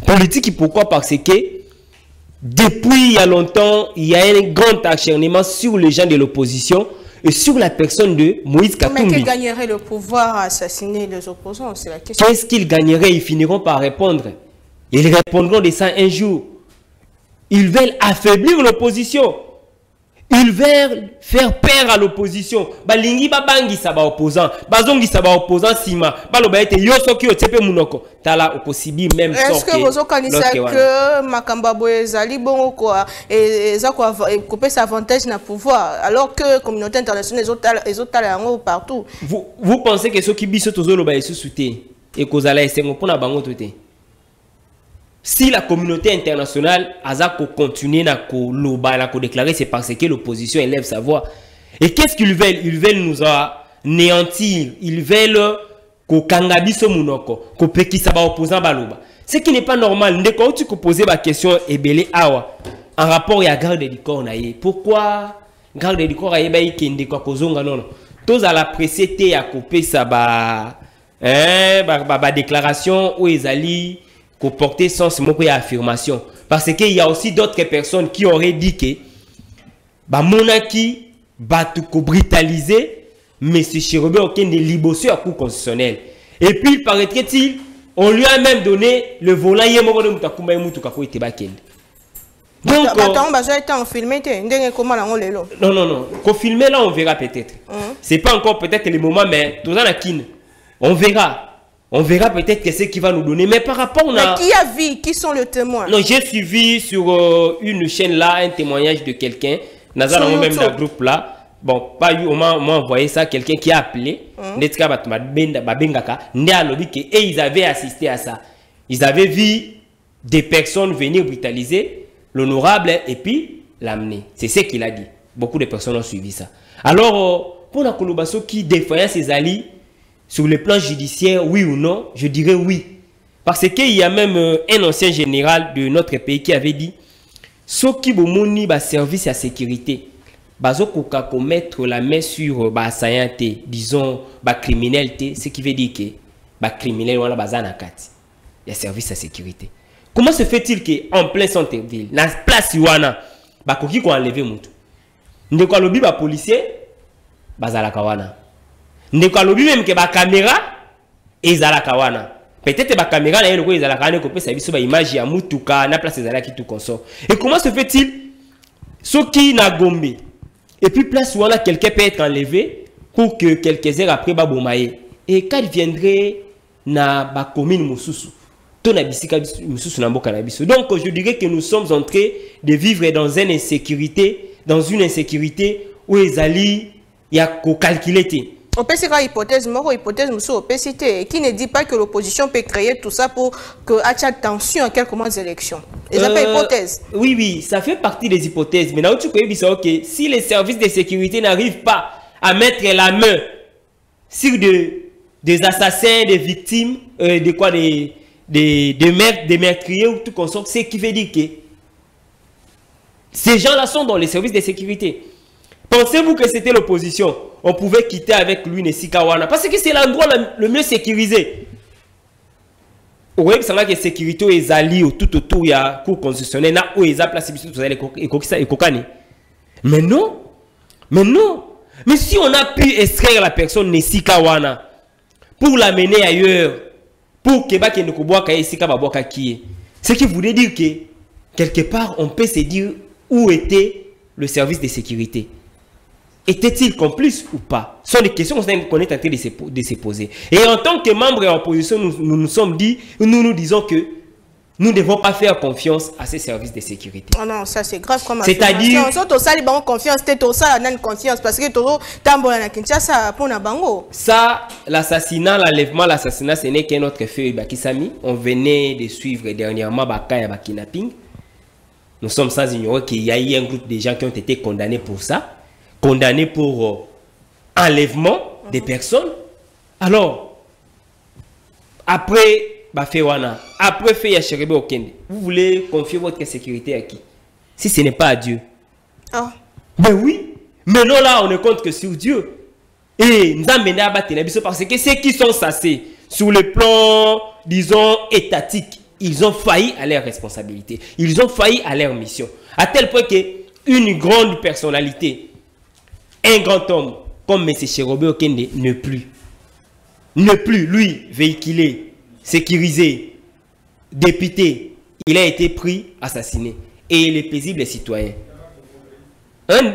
Speaker 4: Politique, pourquoi? Parce que depuis il y a longtemps, il y a un grand acharnement sur les gens de l'opposition et sur la personne de Moïse Katumbi.
Speaker 1: Mais qui gagnerait le pouvoir à assassiner les opposants? C'est la question.
Speaker 4: Qu'est-ce qu'ils gagneraient? Ils finiront par répondre. Ils répondront de ça un jour. Ils veulent affaiblir l'opposition. Ils veulent faire peur à l'opposition. Balingi babangi saba opposant. Bazongi saba opposant sima. Baloba ete yoso ki otepe munoko. Tala okosibi même sort.
Speaker 1: Est-ce que vous connaissez que Makamba Boezali bon quoi et ça quoi couper sa avantage na pouvoir alors que la communauté internationale les autres partout.
Speaker 4: Vous pensez que ceux qui biso tozo loba yesu souté et kozala esengo pona bango toté. Si la communauté internationale a continué à déclarer, c'est parce que l'opposition élève sa voix. Et qu'est-ce qu'ils veulent? Ils veulent nous anéantir. Ils veulent qu'on kangabiso munoko, qu'on pekisa ba opposant baloba. Ce qui n'est pas normal. Quand tu poses la question ebele awa en rapport à garde du corps naie. Pourquoi garde du corps aie ba ikende kwa kozonga non? Tous à la précédé à couper ça ba déclaration où ils allaient pour porter sens moko ya affirmation parce qu'il y a aussi d'autres personnes qui auraient dit que ba monarchie batu ko brutaliser mais c'est Chérobé aucun de libosé à coup constitutionnel et puis il paraîtrait-il on lui a même donné le volant yemoko de mutakumba mutu kako ite bakende donc
Speaker 1: attends bazo été en filmé ndenge comment la on lelo
Speaker 4: non ko filmer là on verra peut-être c'est pas encore peut-être le moment mais tout dans la kin on verra. On verra peut-être que c'est qui va nous donner. Mais par rapport à...
Speaker 1: Mais qui a vu? Qui sont les témoins?
Speaker 4: Non, j'ai suivi sur une chaîne là un témoignage de quelqu'un. Nazar même dans le groupe là. Bon, pas eu, on m'a envoyé ça, quelqu'un qui a appelé. Et ils avaient assisté à ça. Ils avaient vu des personnes venir brutaliser l'honorable et puis l'amener. C'est ce qu'il a dit. Beaucoup de personnes ont suivi ça. Alors, pour la Kolobaso qui défendait ses alliés, sur le plan judiciaire, oui ou non, je dirais oui. Parce qu'il y a même un ancien général de notre pays qui avait dit ceux qui bomoni ba service à sécurité, bazo koka mettre la main sur ba assaillanté, disons ba criminalité, ce qui veut dire que ba criminel wala bazana kati. Il y a service à sécurité. Comment se fait-il que en plein centre-ville, na place wana, ba koki ko enlever mutu. Ndeko lobi ba policier bazala kawana. Ndeko lobi même que ba caméra ezala kawana. Peut-être ba caméra na yelo ezala kana ko pesa biso ba image ya mutuka na place ezala ki tout consort. Et comment se fait-il soki na Gombe et puis place où quelqu'un peut être enlevé pour que quelques heures après ba bomaye et quand il viendrait na ba commune mususu to na bisika mususu na mboka na biso. Donc je dirais que nous sommes en train de vivre dans une insécurité où ezali ya ko calculer.
Speaker 1: On peut faire une hypothèse, qui ne dit pas que l'opposition peut créer tout ça pour que y ait tension à quelques mois d'élection. Et ça fait hypothèse.
Speaker 4: Oui, ça fait partie des hypothèses. Mais là, tu peux dire que si les services de sécurité n'arrivent pas à mettre la main sur des assassins, des victimes, des meurtriers ou tout consort, c'est qui veut dire que ces gens-là sont dans les services de sécurité. Pensez-vous que c'était l'opposition? On pouvait quitter avec lui Nesikawana parce que c'est l'endroit le mieux sécurisé. Oui, c'est vrai que la sécurité est alliée tout autour, il y a cour constitutionnelle, où il y a place et kokani. Mais non. Mais si on a pu extraire la personne Nesikawana pour l'amener ailleurs, pour que ce qui voulait dire que quelque part on peut se dire où était le service de sécurité. Était-il complice ou pas? Ce sont des questions qu'on est en train de se poser. Et en tant que membre de l'opposition, nous nous sommes dit, nous disons que nous ne devons pas faire confiance à ces services de sécurité.
Speaker 1: Oh non, ça c'est grave comme
Speaker 4: c'est-à-dire, ça, l'assassinat, l'enlèvement, l'assassinat, ce n'est qu'un autre fait Bakisami. On venait de suivre dernièrement Bakaya Bakinapping. Nous sommes sans ignorer qu'il y a eu un groupe de gens qui ont été condamnés pour ça. Condamné pour enlèvement des personnes. Alors, après Bafewana, après Feya Chérébé Okende, vous voulez confier votre sécurité à qui? Si ce n'est pas à Dieu.
Speaker 1: Oh.
Speaker 4: Ben oui, mais non là, on ne compte que sur Dieu. Et nous avons mené à battre parce que ceux qui sont sassés sur le plan, disons, étatique, ils ont failli à leur responsabilité. Ils ont failli à leur mission. À tel point qu'une grande personnalité, un grand homme comme M. Chérobé Okende ne plus, lui, véhiculé, sécurisé, député, il a été pris, assassiné. et les paisibles citoyens.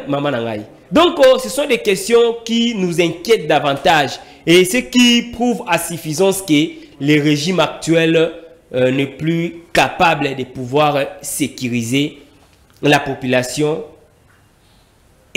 Speaker 4: Maman Nangaï. Donc, ce sont des questions qui nous inquiètent davantage et ce qui prouve à suffisance que le régime actuel n'est plus capable de pouvoir sécuriser la population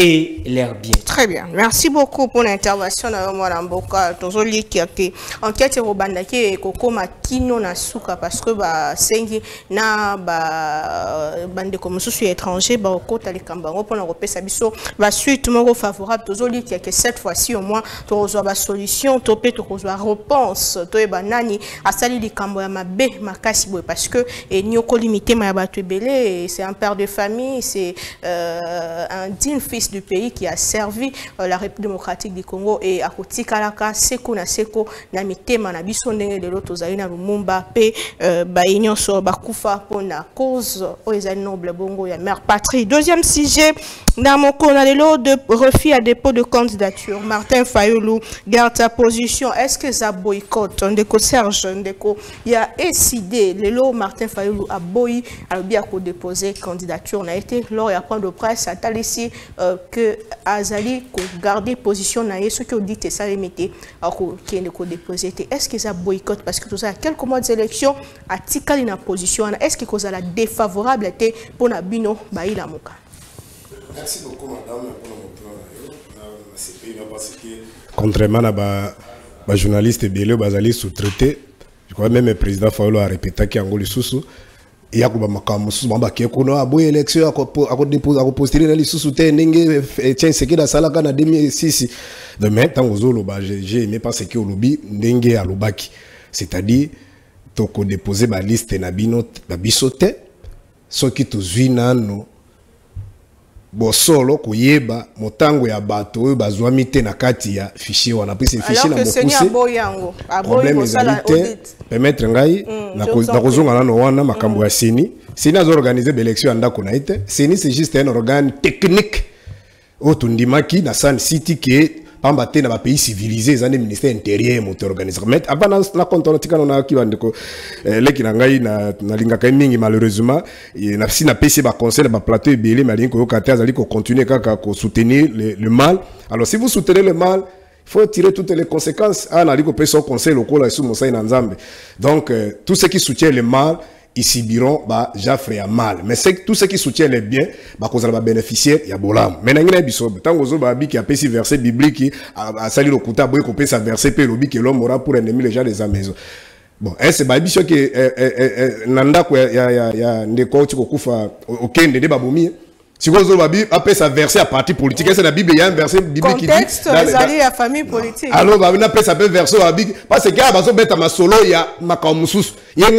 Speaker 4: et l'air bien.
Speaker 1: Très bien. Merci beaucoup pour l'intervention de Mme Mboka. Tozoli qui a été enquête au bandaki et koko makino na suka parce que ba sengi na bande comme sous étranger ba okota les kambango pour l'Europe sabiso va suite moko favorable. Tozoli qui a que cette fois-ci au moins tozo ba solution topé tozo réponse to e banani asali li kambo ya mabe makasi boy parce que et nyoko limité ma ba tebele c'est un père de famille, c'est un digne fils du pays qui a servi la République démocratique du Congo et à côté Kalaka seko na seko na mitema na biso ndenge de l'autre zali na Lumumba pe ba union so bakufa pour na cause aux noble bongo ya mère patrie. Deuxième sujet dans mon conalelo de refus à dépôt de candidature. Martin Fayulu garde sa position. Est-ce que ça boycotte ndeko Serge ndeko il y a décidé lelo Martin Fayulu a boy a bien ko déposer candidature on a été lors ya point de presse à Talissi que Azali ko garder position na ce que dit ça les mettez qui ne ko déposer. Est-ce que ça boycotte parce que tout ça quelques mois d'élection a tikali na position est-ce que cause la défavorable était pour na bino baila moka.
Speaker 2: Merci beaucoup madame pour notre CPI parce que contrairement à ba journaliste belé bazali sous-traité je crois même le président Fayulu a répété qu'il angoli susu il y a kuma makamu susu bamba ke kono aboy élection ako postuler na lisusu te ndenge tien sekeda salaka na 2006 de même tant ozolo ba j'ai aimé parce que olobi ndenge alobaki c'est-à-dire toko déposer ba liste na bino ba bisote soki tozwi nano bosolo koyeba motango ya bato oyo bazwami te na kati ya fichier wana puis c'est fichier na mokuse problème ezalité permettre ngai na kozonga nano wana makambo ya seni azo organiser l'élection ndako na ite seni c'est juste un organe technique o tundimaki na San City ke pamba te na ba pays civilisés za ne ministère intérieur moto organiser mais avant na contrôle tika na ki bandeko leki na ngai na lingaka mingi malheureusement na si na PC ba conseil ba plateau ebele malingi ko kata azali ko continuer kaka ko soutenir le mal. Alors si vous soutenez le mal, il faut tirer toutes les conséquences. Ah na liko pesa conseil local la sous Mosai na Nzambe. Donc tous ceux qui soutiennent le mal ils subiront ba jafre ya mal mais c'est tous ceux qui soutiennent les biens ba kozala ba bénéficiaire ya bolam mais na ngina biso tango zo ba bi ki apesi verset biblique a sali lokuta boy ko pesa verset pe lobi que l'homme aura pour ennemi les gens des maison bon c'est ba biso que nanda ko ya ndeko tiko kufa okende de babomi si vous avez un verset à parti politique, c'est la Bible, il y a un verset biblique qui dit
Speaker 1: contexte les à famille politique.
Speaker 2: Alors bah on appelle ça un verset à Bible parce que à baso beta ma solo il y a makamusus il y a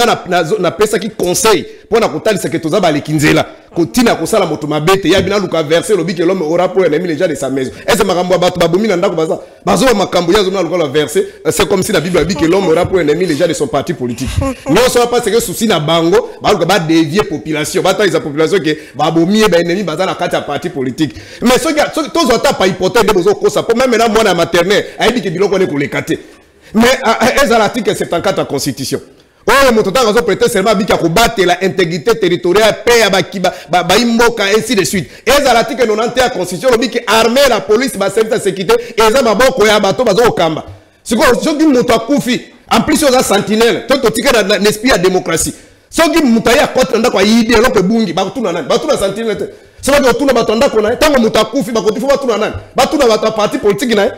Speaker 2: na pesa qui conseil pour na kotali c'est que toza ba lekinzela kotina kosala moto mabete ya bina luka verset lobi que l'homme aura pour ennemi les gens de sa maison. Est-ce makambo bato babomi na ndako baza bazo makambo ya zona luka verset c'est comme si la Bible dit que l'homme aura pour ennemi les gens de son parti politique. Non ça pas c'est que souci na bango ba luka ba dévier population ba ta isa population que babomi ba ennemi baza na kati ya parti politique. Mais ce gars tous autant pas hypothèse de bozo ko ça pour même na mwana maternelle a dit que biloko ne ko lekate. Mais est l'article 74 de la Constitution. Oh, mon total raison prêter seulement bika ko battre la intégrité territoriale paix ya bakiba ba imboka ainsi de suite. Et l'article 91 de la Constitution dit que armée la police ba service de sécurité et za maboko ya bato bazo kamba. Siko soki moto akufi en plus aux sentinelle to tika na l'esprit de démocratie. Soki moto ya contre ndako yidi eloko bungi ba tuna nani ba tuna sentinelle. C'est pas que tuna bato ndako na tango moto akufi ba kotifu ba tuna nani ba tuna bato parti politique na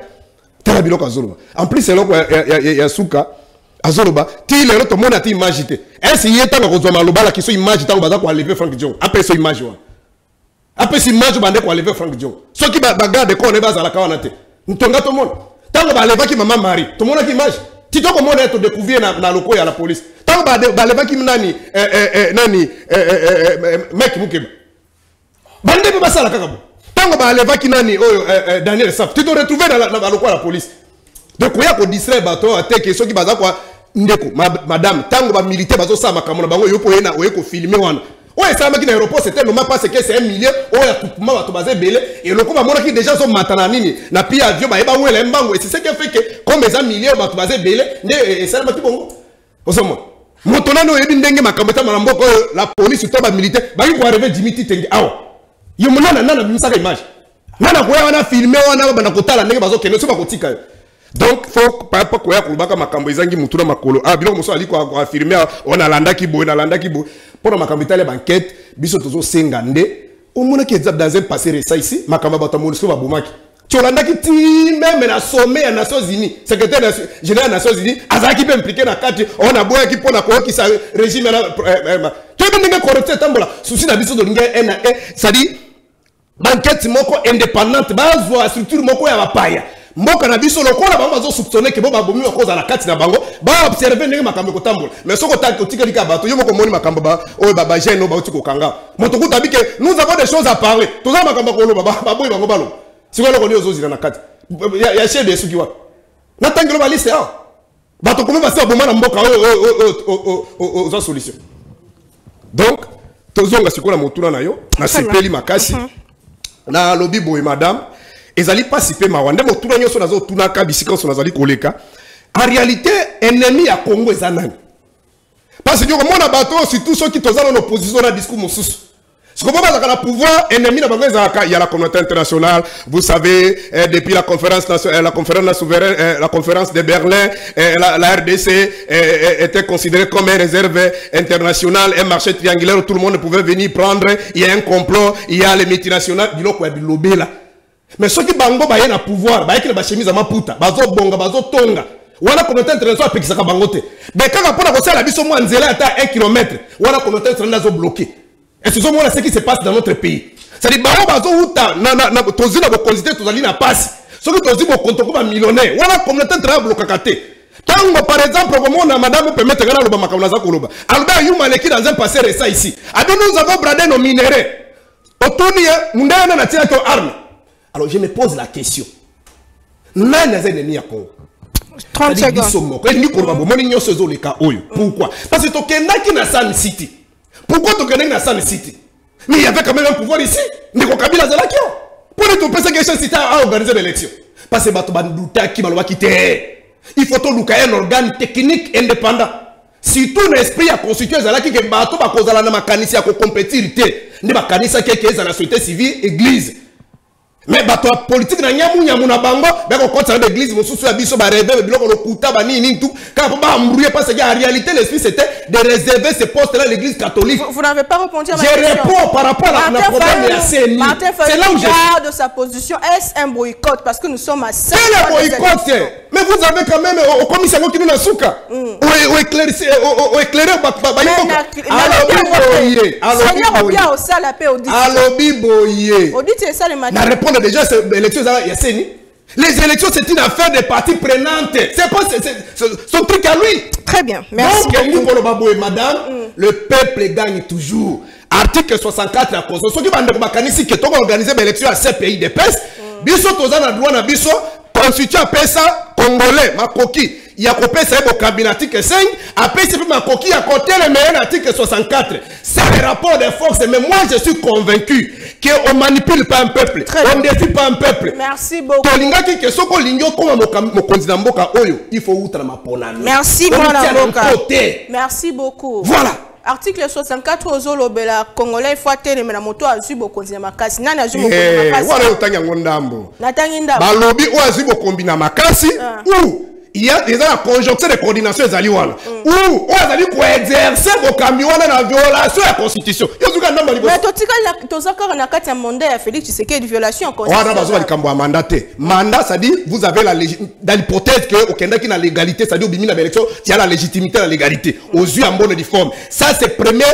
Speaker 2: tala biloko azolo. En plus eloko ya suka azoloba ti lero to mona ti image te est-ce yeta na kozwa maloba la kiso image tango baza ko enlever Frank Dion après so image wa après si image bande ko enlever Frank Dion soki ba garde ko ne bazala ka wana te ntonga to mona tango ba leva ki mama Marie to mona ki image ti to ko mona to découvrir na loko ya la police tango ba leva ki nani mec mukeba bande ba sala kaka bo tango ba leva ki nani oyo Daniel Saf ti to retrouver na loko ya la police donc il y a ko distraire bato ateke ceux qui baza quoi ndeko madame tango ba militaire bazo sa makamona bango yo po yena oyeko filmer wana oye ça maki na aéroport c'était normal parce que c'est un milieu oya kupuma bato baza belé et loko ba mona ki déjà so matana nini na pi avion ba eba wele mbango et c'est ce qui fait que comme les milieu bato baza belé ne et ça maki bongo osomo Motonano yebi ndenge makambeta malamboko la police to ba militaire ba ko arriver Dimitri Tengi awa. Yumuna nana bimisaka image. Nana ko wana filmer wana bana kotala ndenge bazo kende so ba kotika. Donc faut pas koya kulubaka makambo ezangi mutuna makolo. Ah biloko moso ali ko affirmer on alanda ki bo na landa ki bo. Pour makambeta le banquette biso tozo sengande. On mona ki dans un passé récent ici makamba bato monisco ba bomaki. Tolanda ki ti même na sommet à Nations Unies, secrétaire général des Nations Unies, azaki peut impliquer na kati on a boya ki pona ko ki sa régime na tu veux ndenge correcter tambola souci na biso de linga na ça dit banquette moko indépendante bazwa structure moko ya bapaya mboka na biso lokola ba bazo soupçonner que bo ba bomi ko za la kati na bango ba observer ndenge makambo ko tambola mais soko ta ko tika lika bato yo moko moni makambo ba o ba jeune ba uti ko kanga moto ko tabi que nous avons des choses à parler tout ça makambo ko lo ba boy bango balo. Si vous avez des na kati ya chef de suki wa na tangelo ba liste ah bato comme passer au moment na mboka aux solutions donc tozonga sikola motuna na yo na sepeli makasi na lobby boy madame ezali pas sipe mawande motuna nyoso nazo tuna ka bisika so nazali koleka en réalité ennemi ya Congo ezanani parce que comme on a bato surtout ceux qui tozana en opposition na discours mosusu. Ce qu'on va le pouvoir ennemi il y a la communauté internationale, vous savez, depuis la conférence souveraine, la conférence de Berlin, la RDC était considérée comme une réserve internationale, un marché triangulaire où tout le monde pouvait venir prendre. Il y a un complot, il y a les multinationales, il y a des lobbies là. Mais ceux qui bango ba na pouvoir, ba yekile ba chemise à maputa, bazo bonga, bazo tonga. Wana communauté internationale pekisaka bangote. Mais quand on a posé la biso mo nzela ata 1 km, wana communauté internationale zo bloqué. Et ce sont ce qui se passe dans notre pays. C'est-à-dire que tozina bo considérer tozali na passe. Ce que tozi bo konto ba millionnaire. Wana communauté internationale blokakate. Tango par exemple comme on a madame peut mettre ngana loba makamna za koloba. Alba yuma leki dans un passé récent ici. Ado nous avons bradé nos minéraux. Otoni mundana na tia to arme. Alors je me pose la question. Nani za ennemi ya Congo?
Speaker 1: 30 secondes.
Speaker 2: Pourquoi? Parce que tokendaki na Sun City. Pourquoi tu connais Nassan City? Mais il y avait quand même un pouvoir ici. Ndeko Kabila Zalakio. Pour les tout penser que City a organisé l'élection. Parce que Bato Bandouta qui m'a quitté. Il faut tout un organe technique indépendant. Si tout l'esprit a constitué Zalaki que Bato Bakozala na makanisi a compétir. Ne makanisa qui est dans la société civile, église. Mais bato politique na nyamu na bango ba ko kontra l'église mosusu ya biso ba rêver biloko lokuta ba nini tout quand ba embrouiller parce que en réalité l'esprit c'était de réserver ces postes là l'église catholique.
Speaker 1: Vous n'avez pas répondu à ma question.
Speaker 2: Je réponds par rapport à la problème de la CENI.
Speaker 1: C'est là où je garde sa position. Est-ce un boycott parce que nous sommes à 5
Speaker 2: ans de boycott. Mais vous avez quand même au commissaire qui nous a souka. Ou éclairé ba déjà, les élections, les élections, c'est une affaire de parties prenantes. C'est pas son truc à lui.
Speaker 1: Très bien. Merci.
Speaker 2: Donc, madame, le peuple gagne toujours. Article 64 de la Constitution. Ceux qui ont organisé l'élection à 7 pays de peste, biso tozana droit na biso, constitue à pesa congolais, ma coquille. Il y a coupé ça au cabinet article 5, après c'est ma coquille à côté le meilleur article 64. C'est le rapport des forces, mais moi je suis convaincu qu'on ne manipule pas un peuple, on ne défie pas un peuple.
Speaker 1: Merci beaucoup.
Speaker 2: Il faut outre ma poname.
Speaker 1: Merci Merci beaucoup.
Speaker 2: Voilà.
Speaker 1: Article 64 ozolobela congolais faut atteindre na moto azubo konzina makasi nani azubo konzina makasi
Speaker 2: wala utanya ngondambo
Speaker 1: natangi ndambo
Speaker 2: balobi o azubo kombina makasi ou il y a déjà la conjonction de coordination ezali wana ou o azali ko exercer bo kamiwana na violation ya constitution yozuka ndamba libo
Speaker 1: mais totika tozaka na kati ya mandat ya Félix Tshisekedi violation en constitution
Speaker 2: wana bazo likambo ya mandat mandat ça dit vous avez la dans l'hypothèse que au Kenya qui na légalité ça dit au bimi na élection il y a la légitimité la légalité aux yeux en bonne et forme ça c'est premier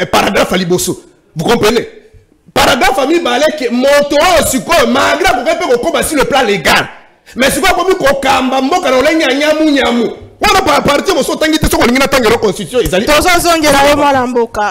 Speaker 2: paragraphe à liboso vous comprenez paragraphe famille balek moto siko malgré ko ko sur le plan légal. Mais c'est quoi comme Kokamba, Moka, Nyamu, Nyamu. Voilà par partir au Sotangi, ce qu'on a tant de constitution.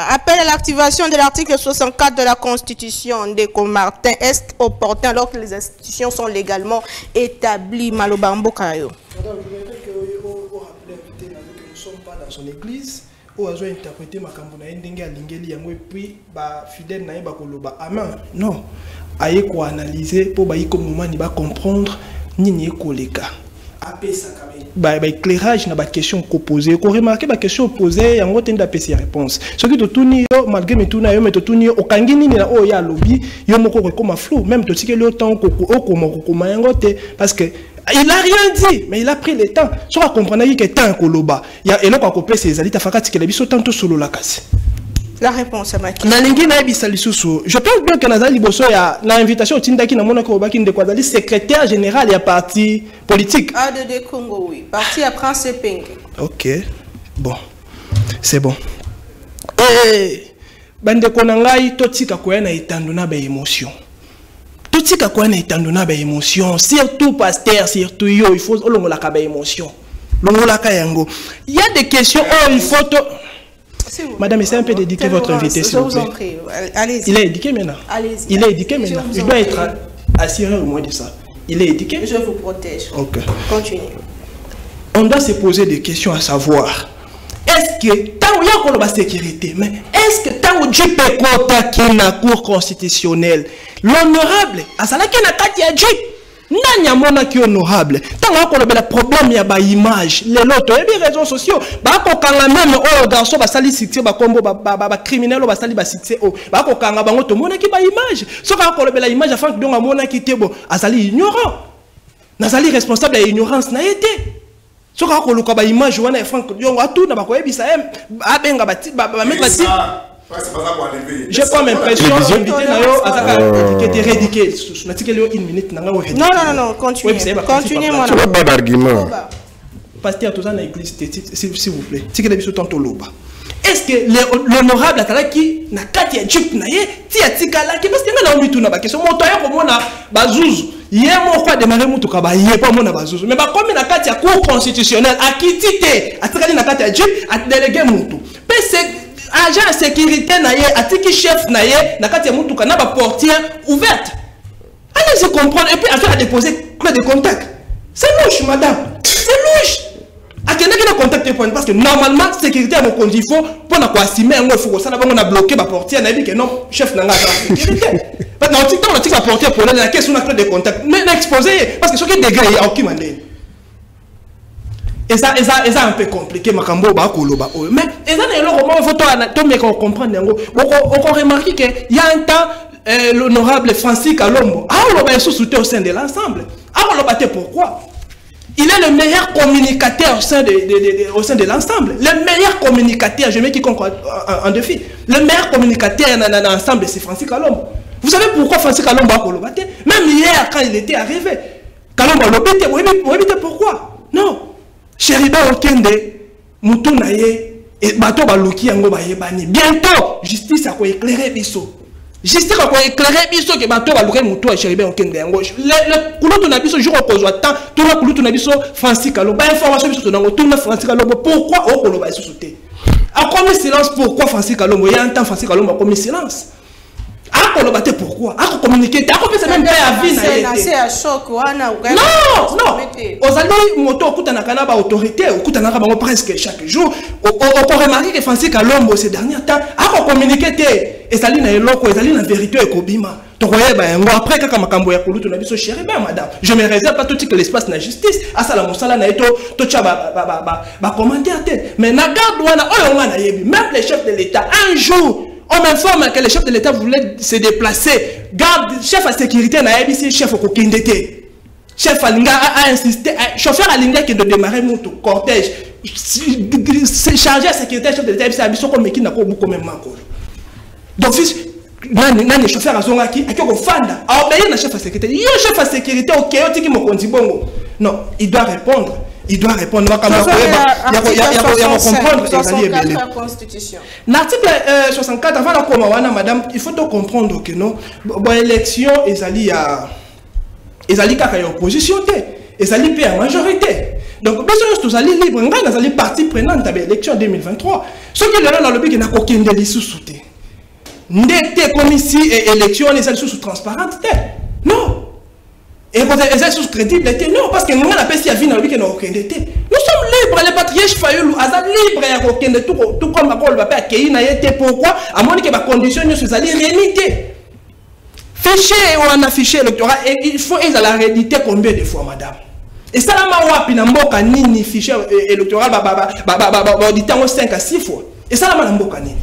Speaker 1: Appel à l'activation de l'article 64 de la Constitution de Comartin est opportun alors que les institutions sont légalement établies. Malobambo Kayo.
Speaker 3: Madame, je voudrais que vous rappelez que nous ne sommes pas dans son église. Où a interprété ma cambona endinga lingeli yango et puis ba fidèle na ba koloba amen non aye ko analyser pour ba yiko moment ni ba comprendre nini koleka éclairage na ba question ko poser ko remarquer ba question posée yango tenda pesi réponse ce qui to tuni yo malgré me tuna yo me to tuni o kangini na o ya lobby yo moko ko comme flou même to tikeli autant ko ko yango te parce que il a rien dit mais il a pris le temps so a comprendre que temps ko loba ya eloko ko pesi ezali ta fakati ke biso tanto solo la kasi.
Speaker 1: La réponse à ma question.
Speaker 3: Je pense bien que Nazali Bosso a l'invitation au Tindaki Namona Kobaki de secrétaire général et parti politique.
Speaker 1: ADD Congo, oui. Parti à Prince Peng.
Speaker 3: Ok. Bon. C'est bon. Et bande konangai totika kwa na itanduna ba émotion. Totika kwa na itanduna ba émotion, surtout pasteur, surtout yo, il faut longola ka ba émotion. Longola ka yango. Il y a des questions où il faut Madame, essayez un peu d'éduquer votre invité, s'il vous plaît. Je vous en prie. Allez-y. Il est éduqué maintenant.
Speaker 1: Allez-y.
Speaker 3: Il est éduqué maintenant. Il doit être assuré au moins de ça. Il est éduqué.
Speaker 1: Je vous protège.
Speaker 3: Ok.
Speaker 1: Continuez.
Speaker 3: On doit se poser des questions à savoir. Est-ce que tant qu'il y a la sécurité, mais est-ce que tant que Dieu peut compter la Cour constitutionnelle, l'honorable, à ça là qu'il y a Katia Dieu. Nanya mona ki honorable tant ko le problème ya ba image les loto et les réseaux sociaux ba ko kanga même o garçon ba sali cité ba kombo ba criminel ba sali ba cité o ba ko kanga bango to mona ki ba image so ka ko le image afin que donc mona ki te bo azali ignorant nazali responsable de ignorance na été so ka ko le ba image wana afin que donc atu na ba ko ebisa abenga ba mettre j'ai comme l'impression que tu es rédiqué. Une minute.
Speaker 1: Non, continuez. Continuez, mon
Speaker 2: ami. Pas d'argument.
Speaker 3: Pasteur, tout ça dans l'église, s'il vous plaît. Est-ce que l'honorable Atalaki n'a qu'à dire Djup Naye, Tia qui parce que nous avons mis tout dans la question. Mon toya pour moi, Bazouz, hier, mon frère démarrer mon toukaba, hier, pas mon Bazouz. Mais comme il n'a qu'à dire cour constitutionnelle, à qui tite, à Tikali n'a qu'à dire Djup, à déléguer mon tout. Agent de sécurité naye atiki chef naye nakati ya mutu kana ba portière ouverte. Allez-y comprendre et puis affaire à déposer clé de contact. C'est louche madame. C'est louche. A quelqu'un qui a contacté parce que normalement sécurité à mon compte il faut pour na quoi assumer un faut ça on a bloqué ba portière na dit que non chef nanga sécurité. Parce que dans TikTok on a dit la portière pour la question na clé de contact mais exposé parce que ce qui est degré il y a aucun mandé. Et ça un peu compliqué makambo ba koloba mais et ça le roman faut to me comprendre ngo on remarque que il y a un temps l'honorable Francis Kalombo a loba sous-souté au sein de l'ensemble a loba pourquoi il est le meilleur communicateur au sein de l'ensemble le meilleur communicateur je mets quiconque en défi le meilleur communicateur dans l'ensemble c'est Francis Kalombo. Vous savez pourquoi Francis Kalombo a koloba même hier quand il était arrivé Kalombo lobete vous savez pourquoi non Chériba Okende, Moutonaye, et Bato Balouki Yango Bayebani. Bientôt, justice a quoi éclairer Bisso. Justice a quoi éclairer Bisso que Bato Balouki Mouto et Chériba Okende Yango. Le couloir de Nabiso, jour au cause temps, tout le couloir de Nabiso, Francis Kalombo. Information Bisso, tout le Francis Kalombo. Pourquoi au Koloba est sous-souté? A commis silence, pourquoi Francis Kalombo? Il y a un temps Francis Kalombo a commis silence. Pourquoi? À communiquer, à communiquer, c'est même pas à vie.
Speaker 1: C'est à choc.
Speaker 3: Non. Aux années, moto, au Kutanakana, autorité, au Kutanaka, presque chaque jour. On remarque que Francis Kalombo, ces derniers temps, à communiquer, et ça lit dans l'eau, et ça lit dans la vérité, et Kobima. Après, quand Makambo ya Kulu, tu n'as pas chéri, madame. Je me réserve pas tout que l'espace na justice. À ça, la moussala na eto, tout ça, commentaire. Mais na garde, même les chefs de l'État, un jour, on m'informe que le chef de l'État voulait se déplacer. Garde, chef à sécurité, na ABC, chef au Kokindete. Chef Alinga a insisté, chauffeur Alinga qui doit démarrer notre cortège. C'est chargé à sécurité, chef de l'État, c'est Abisso comme qui n'a pas beaucoup même encore. Donc, fils, les chauffeurs à Zongaki, à qui on fanda, à obéir le chef à sécurité. Il y a un chef à sécurité, ok, qui m'a dit bon. Non, il doit répondre. Il doit répondre. Il y a comprendre. L'article 64, avant la Komawana, madame, il faut comprendre que non, l'élection, ils allaient à l'opposition, ils allaient à majorité. Donc, nous allons libre, nous allons partie prenante de l'élection 2023. Ce qui est là, dans le but, il n'y a aucun délit sous-souté. N'était comme ici, élection, les allées sous transparente. Non. Et vous êtes sous crédible, non, parce que nous, on a pas si à vie dans le week-end, aucun d'été. Nous sommes libres, les patriarches Fayoulou, Azad libre, et aucun de tout comme ma colle va pas accueillir, n'a été pourquoi, à moins que ma condition, nous sommes allés réuniter. Fichier ou un affiché électoral, et il faut, ils allaient rééditer combien de fois, madame? Et ça la wapi na mboka nini fichier électoral audité 5 à 6 fois. Et ça la mboka nini.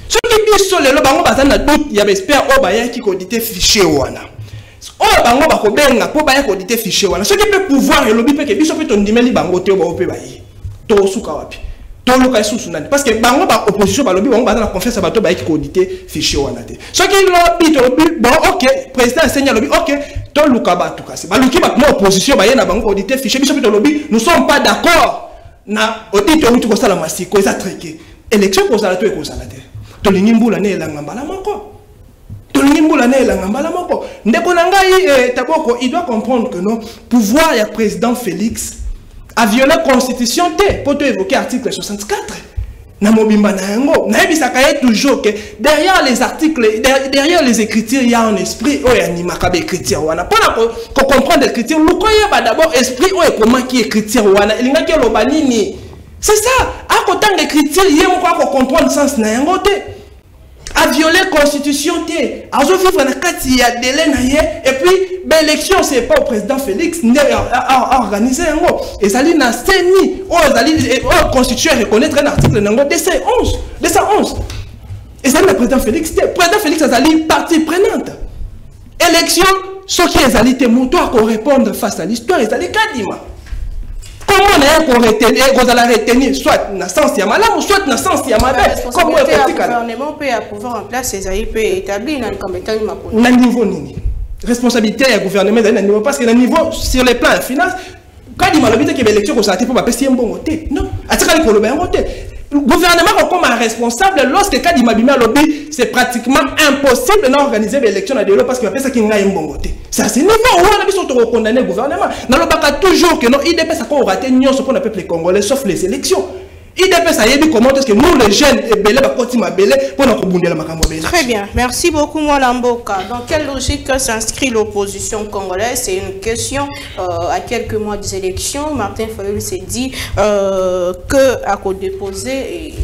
Speaker 3: Ce qui biso lelo bango bazana doute ya espère obaya ki auditer fichier wana. Oh bango bakobenga po baya auditer fichier wana. Ce qui peut pouvoir et lobby pe ke biso pe tondimeli bango te ba pe bayi. To suka wapi. To loka susu nani parce que bango ba opposition ba lobby bango bazana confiance ba to baya ki auditer fichier wana te. Ce qui lobby to lobby bon OK président enseigne lobby OK to luka ba to kasi. Ba luki ba opposition ba yena bango auditer fichier biso pe to lobby nous sommes pas d'accord na auditer mutu ko sala masiko eza triqué. Élection ko sala to e ko sala te. Tolingimbula ne elanga mbala moko. Tolingimbula ne elanga mbala moko. Ndeko nangai taboko il doit comprendre que non pouvoir ya président Félix a violé la constitution te pour te évoquer article 64. Na mobimba na yango na ebisaka ye toujours que derrière les articles derrière les écritures il y a un esprit o anima ka be écriture wana pona ko comprendre écriture lukoye ba d'abord esprit o comment qui écriture wana elinga ke loba nini. C'est ça. À côté de l'écriture, il y a encore comprendre le sens na yango te. A violer la constitution te. A vivre na kati ya délai na ye et puis l'élection c'est pas au président Félix a organisé yango. Et ça li na CENI o constitution reconnaître un article nango 211. Et ça le président Félix te. Président Félix a ali partie prenante. Élection ce qui est ali te moto à répondre face à l'histoire et ça li kadima. Comment on a retenir soit dans sens yamala ou soit dans sens yamada comme le
Speaker 1: gouvernement peut pouvoir en place ces aïe peut établir dans comme état
Speaker 3: na niveau nini responsabilité du gouvernement dans niveau parce que le niveau sur les plans finance quand il m'a l'habitude que l'élection ko ça pour pas passer un bon côté non atika ko le ben côté le gouvernement comme un responsable lorsque quand il m'a bimé lobby c'est pratiquement impossible d'organiser l'élection à délo parce que après ça qui n'a un bon côté ça c'est niveau où on a besoin de condamner le gouvernement dans le baka toujours que non il dépend ça qu'on raté nyonso pour le peuple congolais sauf les élections il dépend ça y comment est-ce que nous les jeunes et belé ba continue belé pour nous rebondir la makambo belé.
Speaker 1: Très bien, merci beaucoup Mwala Mboka. Dans quelle logique s'inscrit l'opposition congolaise? C'est une question à quelques mois des élections. Martin Fayulu s'est dit que à quoi déposer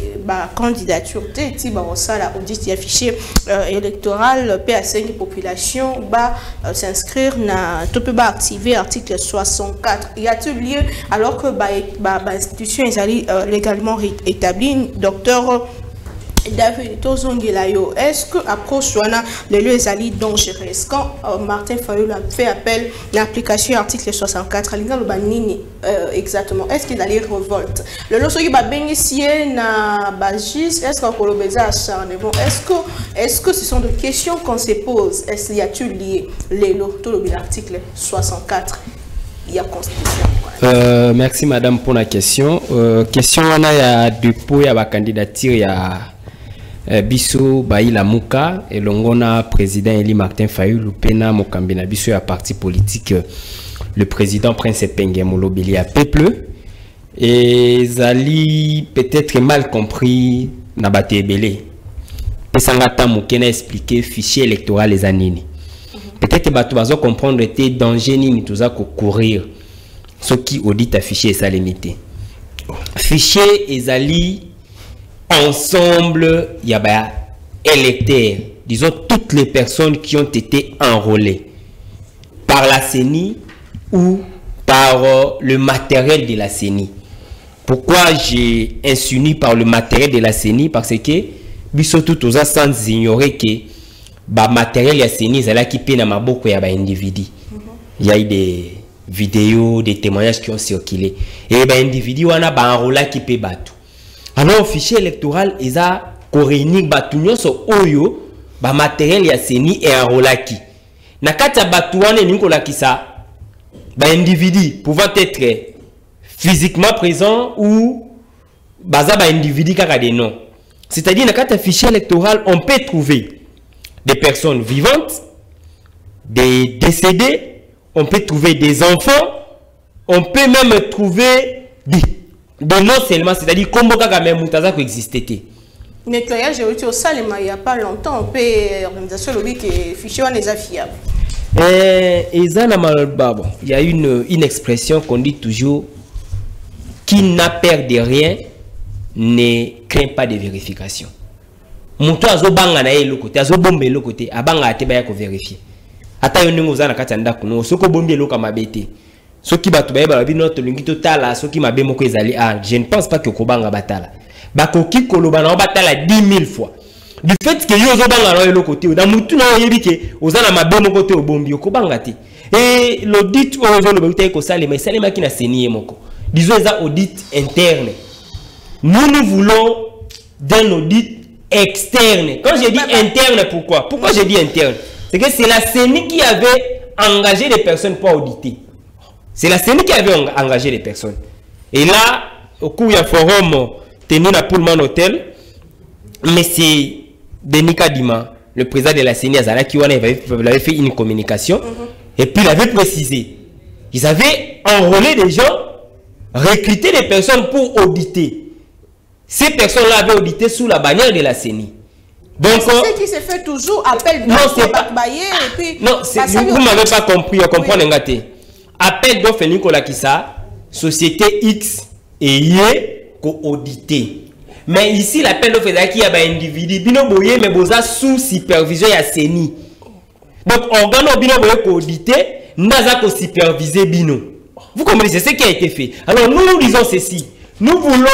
Speaker 1: candidature la audit affiché électoral PAC population s'inscrire na to peut activer article 64. Y a-t-il lieu alors que institution est légalement établi docteur David Tozongelayo, est-ce que approche les lieux alliés dangereuses quand Martin Fayulu a fait appel à l'application article 64 exactement est-ce qu'il allait révolte le lot qui va bénéficier na bagis est-ce qu'on le baiser acharnement est-ce que ce sont des questions qu'on se pose est-ce qu'il y a-t-il lié les lots tout l'article 64 il y a constitution.
Speaker 4: Merci madame pour la question. Question on a dépôt ya ba candidature ya biso Baïla Mouka et longona président Eli Martin Fayulu pena mokambina biso ya parti politique le président Prince Penge Molobeli à peuple et zali peut-être mal compris na batebele et sangata mokena expliquer fichier électoral les anini. Peut-être que tu vas comprendre que danger ni tout ça courir ce qui audite affiché ça limité fichier ezali ensemble il y a électeurs disons toutes les personnes qui ont été enrôlées par la CENI ou par le matériel de la CENI. Pourquoi j'ai insinué par le matériel de la CENI? Parce que bisoto tout ça sans ignorer que matériel ya CENI zala qui pe na maboko ya ba individu. Il y a eu des vidéos, des témoignages qui ont circulé et ba individu wana ba enrola qui pe batu. Alors fichier électoral eza ko réunir batu nyonso oyo ba matériel ya CENI et enrola qui. Na kati ya batu wana ninko la kisa ba individu pouvant être physiquement présent ou baza ba individu kaka des noms. C'est-à-dire na kati ya fichier électoral on peut trouver des personnes vivantes, des décédés, on peut trouver des enfants, on peut même trouver des noms seulement, c'est-à-dire comme même Moutaza qui existait.
Speaker 1: Nettoyage au Salema il n'y a pas longtemps, on peut organisation lobby qui fichier les affiables. Il y a une expression qu'on dit toujours qui n'a peur de rien ne craint pas de vérification. Mutu azobanga na ye lokote azobombe lokote abanga ate ba ya ko vérifier ata yo ningo za na kati ndako no soko bombe loka mabete
Speaker 4: ceux qui battent ba bino to lingi to tala ceux qui mabe moko ezali je ne pense pas que kobanga batala bakoki koloba na batala 10 000 fois du fait que yo zo banga na le côté na mutu na yebi ke ozana mabe moko te obombi okobanga te et l'audit ozo le bauté ko salema salema ki na seni moko disons ça audit interne nous voulons d'un audit externe. Quand je dis interne, pourquoi je dis interne? C'est que c'est la CENI qui avait engagé les personnes pour auditer. C'est la CENI qui avait engagé les personnes. Et là, au cours du forum tenu à Pullman Hotel, M. Denis Kadima, le président de la CENI, qui avait fait une communication, et puis il avait précisé, ils avaient enrôlé des gens, recruté des personnes pour auditer. Ces personnes-là avaient audité sous la bannière de la CENI. Donc,
Speaker 1: c'est ce qui se fait toujours, appel
Speaker 4: non, c'est pas
Speaker 1: et puis
Speaker 4: non, vous ne m'avez pas compris, on comprend oui. Appel d'offres Nicolas Kissa, société X et Y co-audité. Mais ici, l'appel d'offres est qu'il y a un individu, bino boye, mais boza sous supervision à CENI. Donc, organe bino boye co-audité, n'a pas supervisé bino. Vous comprenez, c'est ce qui a été fait. Alors, nous disons ceci. Nous voulons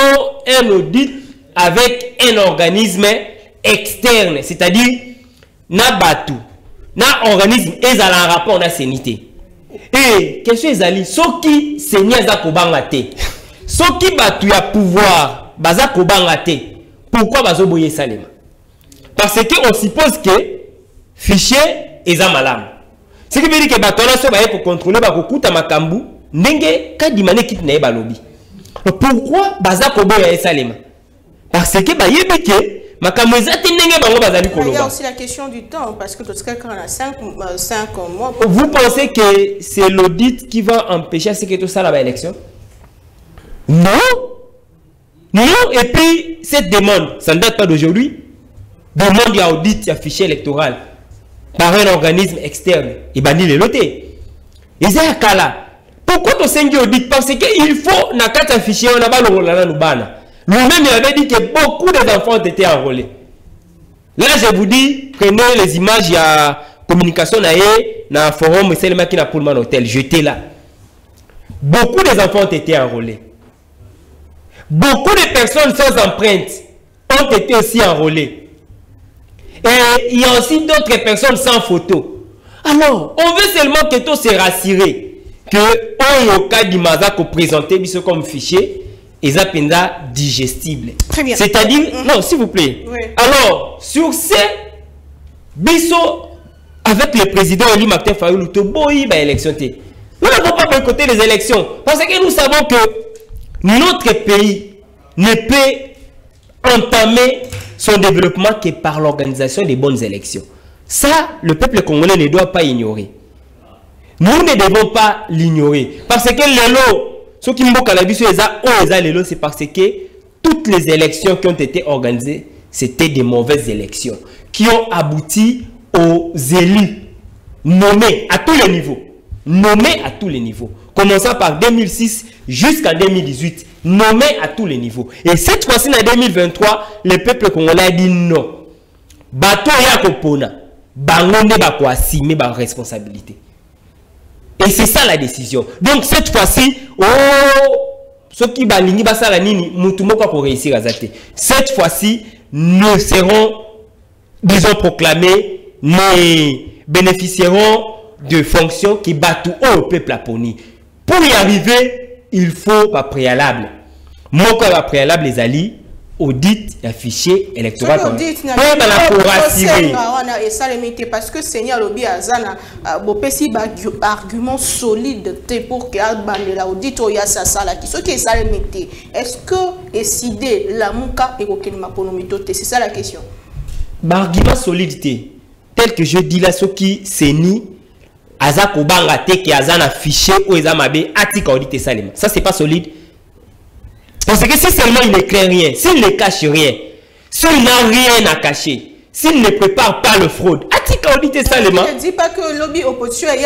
Speaker 4: un audit avec un organisme externe, c'est-à-dire na batu, na organisme ezala un rapport na sénité. Et question ezali, soki seni aza kobanga te, soki batu ya pouvoir baza kobanga te, pourquoi bazo boye salema? Parce que on suppose que fichier eza malam. Ce qui veut dire que batu na so baye pour contrôler ba kokuta makambu, ndenge kadimane kit na yeba lobi. Pourquoi baza koboya esalema? Parce que ba yebeke makamweza tenenge bango bazali koloba.
Speaker 1: Il y a aussi la question du temps parce que quelqu'un a 5 mois.
Speaker 4: Vous pensez que c'est l'audit qui va empêcher ce que tout ça la élection? Non. Non, et puis cette demande, ça ne date pas d'aujourd'hui. Demande d'audit à fichier électoral par un organisme externe. Et bani le loté. Et c'est kala. Pourquoi tu sais audit? Parce qu'il faut na carte fichier on a pas le bana. Lui-même il avait dit que beaucoup d'enfants ont été enrôlés. Là je vous dis, prenez les images, il y a communication dans le forum Selma qui n'a pour le hôtel. J'étais là. Beaucoup d'enfants ont été enrôlés. Beaucoup de personnes sans empreinte ont été aussi enrôlées. Et il y a aussi d'autres personnes sans photo. Alors, on veut seulement que tout se rassurer que on cas d'Imaza qu'on présentait comme fichier et ça digestible.
Speaker 1: Très bien.
Speaker 4: C'est-à-dire, non, s'il vous plaît.
Speaker 1: Oui.
Speaker 4: Alors, sur ces biso avec le président Eli Martin Fayoulou, to boy ba élection té. Nous n'avons pas boycotté les élections parce que nous savons que notre pays ne peut entamer son développement que par l'organisation des bonnes élections. Ça, le peuple congolais ne doit pas ignorer. Nous ne devons pas l'ignorer. Parce que l'élo, ce qui m'a dit, c'est parce que toutes les élections qui ont été organisées, c'était des mauvaises élections qui ont abouti aux élus nommés à tous les niveaux. Nommés à tous les niveaux. Commençant par 2006 jusqu'en 2018. Nommés à tous les niveaux. Et cette fois-ci, en 2023, le peuple congolais a dit non. Bato ya kopona. Bangonde bako assumer ba responsabilité. Et c'est ça la décision. Donc cette fois-ci, ceux qui balingi basala nini mutumoko pour réussir à zate. Cette fois-ci, nous serons, disons, proclamés, nous bénéficierons de fonctions qui battent au peuple aponi. Pour y arriver, il faut pas préalable. Mon corps à préalable les alliés. Audit et fichier électoral.
Speaker 1: Parce que Seigneur Lobi Azana bopesi argument solide pour que l'audit oya sala qui ce qui est ça le métier. Est-ce que décider la muka et auquel ma ponomitote, c'est ça la question.
Speaker 4: Argument solidité tel que je dis là ce qui c'est ni azako bangate qui azana fichier ou ezamabe atika audit salema. Ça c'est pas solide. Parce que si seulement il ne crée rien, s'il ne cache rien, s'il n'a rien à cacher, s'il ne prépare pas le fraude, atika auditer ça les mains.
Speaker 1: Je ne dis pas que le lobby opposition est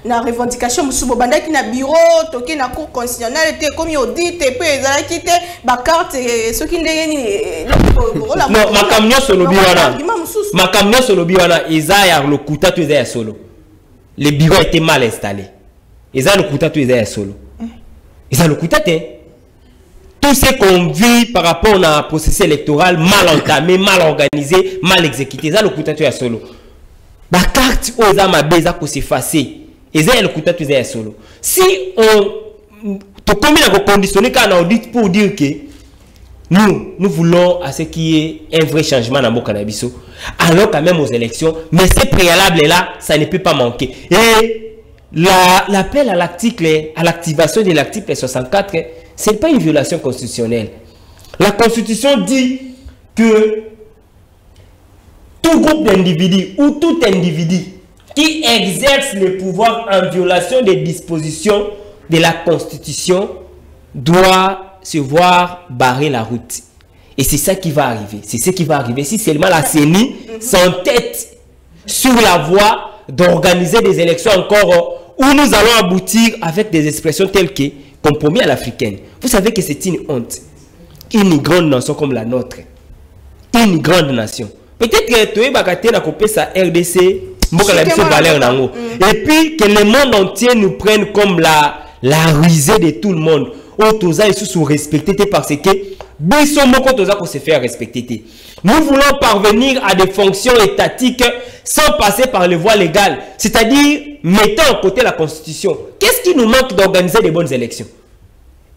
Speaker 1: na revendication musubo banda qui na bureau, toki na cour constitutionnelle te comme audit et puis ezala kite ba carte ce qui ndeni
Speaker 4: non ma camion sur lobby wana. Ma camion sur lobby wana eza ya lokuta to eza ya solo. Les bureaux étaient mal installés. Ils ont le coup de solo. Ils ont le coup de tout ce qu'on vit par rapport à un processus électoral mal entamé, mal organisé, mal exécuté. Ils ont le coup de solo. La carte aux amabés a s'effacer. Ils ont le coup de solo. Si on conditionné quand on audit pour dire que nous voulons à ce qui est un vrai changement dans le cannabis, alors quand même aux élections, mais ces préalables là, ça ne peut pas manquer. Et l'appel à l'activation de l'article 64, ce n'est pas une violation constitutionnelle. La Constitution dit que tout groupe d'individus ou tout individu qui exerce le pouvoir en violation des dispositions de la Constitution doit se voir barrer la route. Et c'est ça qui va arriver. C'est ce qui va arriver si seulement la CENI s'entête sur la voie d'organiser des élections encore où nous allons aboutir avec des expressions telles que compromis à l'africaine. Vous savez que c'est une honte. Une grande nation comme la nôtre. Une grande nation. Peut-être que tu es coupé sa RDC, et puis que le monde entier nous prenne comme la risée de tout le monde. Tous sont respectés parce que se faire respecter. Nous voulons parvenir à des fonctions étatiques sans passer par les voies légales, c'est-à-dire mettant en côté la Constitution. Qu'est-ce qui nous manque d'organiser des bonnes élections?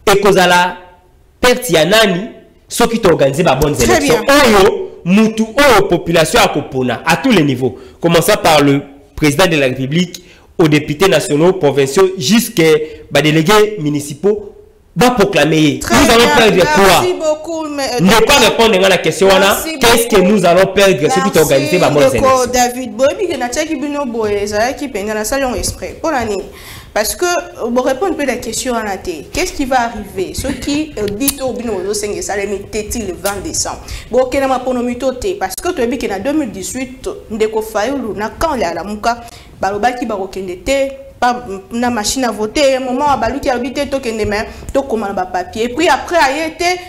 Speaker 4: Et que la perte yanani, ceux qui organisent des bonnes élections. Moutou population à tous les niveaux, commençant par le président de la République, aux députés nationaux, provinciaux, jusqu'à délégués municipaux, va proclamer. Nous allons perdre quoi? Ne pas répondre à la question, qu'est-ce que nous allons perdre ceux qui ont organisé les bonnes élections?
Speaker 1: David, parce que, pour répondre à la question, qu'est-ce qui va arriver? Ceux qui disent au Bino, c'est le 20 décembre. Bon, parce que tu as vu qu'en 2018, Ndeko Fayulu, quand il y a la mouka, Balobaki Barokendete, na machine à voter, un moment, Baluki a habité, to commande papier. Et puis après, il y a été,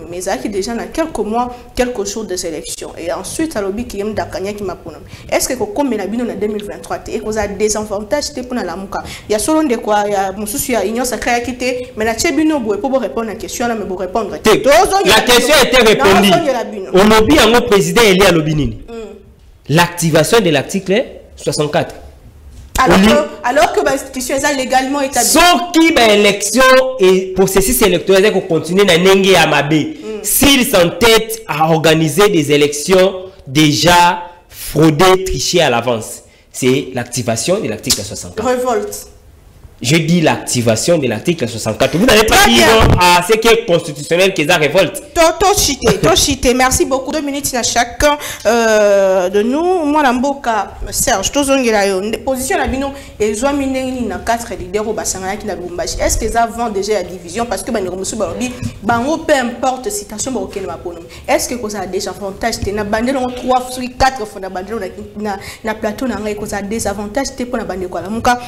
Speaker 1: mais ça qui déjà dans quelques mois, quelques jours de sélection. Et ensuite, à l'objet qui est Dakania qui m'a pronommé. Est-ce que comme il a bien en 2023, et qu'on a des avantages pour la mouka? Il y a seulement de quoi, il y a mon souci à l'union sacrée à quitter, mais la tchébino pour répondre à la question, mais pour répondre.
Speaker 4: La question a été répondue. On a bien un président élu à l'Obinini. L'activation de l'article 64.
Speaker 1: Alors que l'institution est légalement établie.
Speaker 4: Sauf qui l'élection et processus électoral qu'on continue à Nengue Amabé, s'ils s'entêtent à organiser des élections déjà fraudées, trichées à l'avance, c'est l'activation de l'article 64.
Speaker 1: Révolte.
Speaker 4: Je dis l'activation de l'article 64. Vous n'avez pas dit à ce qui est constitutionnel qu'ils a révolte.
Speaker 1: Toi chité. Merci beaucoup. 2 minutes à chacun de nous. Moi, Lamboka, Serge, position la bino et Zoa Mineni na 4 leaders au Bassangana qui n'a Lumbashi. Est-ce qu'ils avant déjà la division parce que Baniromusu Barobi, peu importe citation Baroké ma ponom. Est-ce que vous avez des avantages? Na bandé on 3 sur 4 fois na bandé na plateau na ngai vous avez des avantages pour na bandé quoi.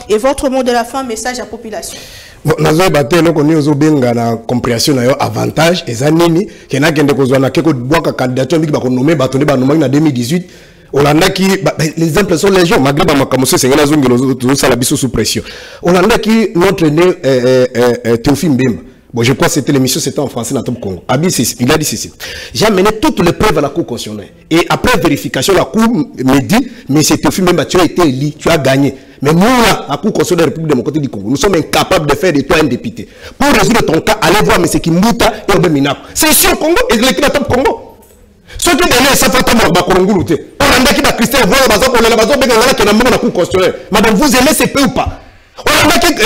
Speaker 1: Et votre mot de la fin, message à la population.
Speaker 2: Bon, nous avons battu la compréhension de avantage et ça nini qui n'a qu'un de cause on a quelque bois candidature qui va nommer bâtonner en 2018. Olanda qui les exemples sont légion malgré ma commencé c'est la zone de ça la biso sous pression. Olanda qui notre né Théophile Mbemba. Bon, je crois que c'était l'émission, c'était en français dans Top Congo. Il a dit ceci. J'ai amené toutes les preuves à la Cour constitutionnelle. Et après vérification, la Cour me dit, mais c'est Théophile Mbemba, tu as été élu, tu as gagné. Mais nous, là, la Cour constitutionnelle de la République démocratique du Congo, nous sommes incapables de faire de toi un député. Pour résoudre ton cas, allez voir M. Kimbuta et Obeminap. C'est ici au Congo, et il est à Top Congo. Ceux qui ont ça fait un Bakorongulu. On a dit que Christian voit la base, on a la base, on a la Cour constitutionnelle. Madame, vous aimez ces pays ou pas? On a dit que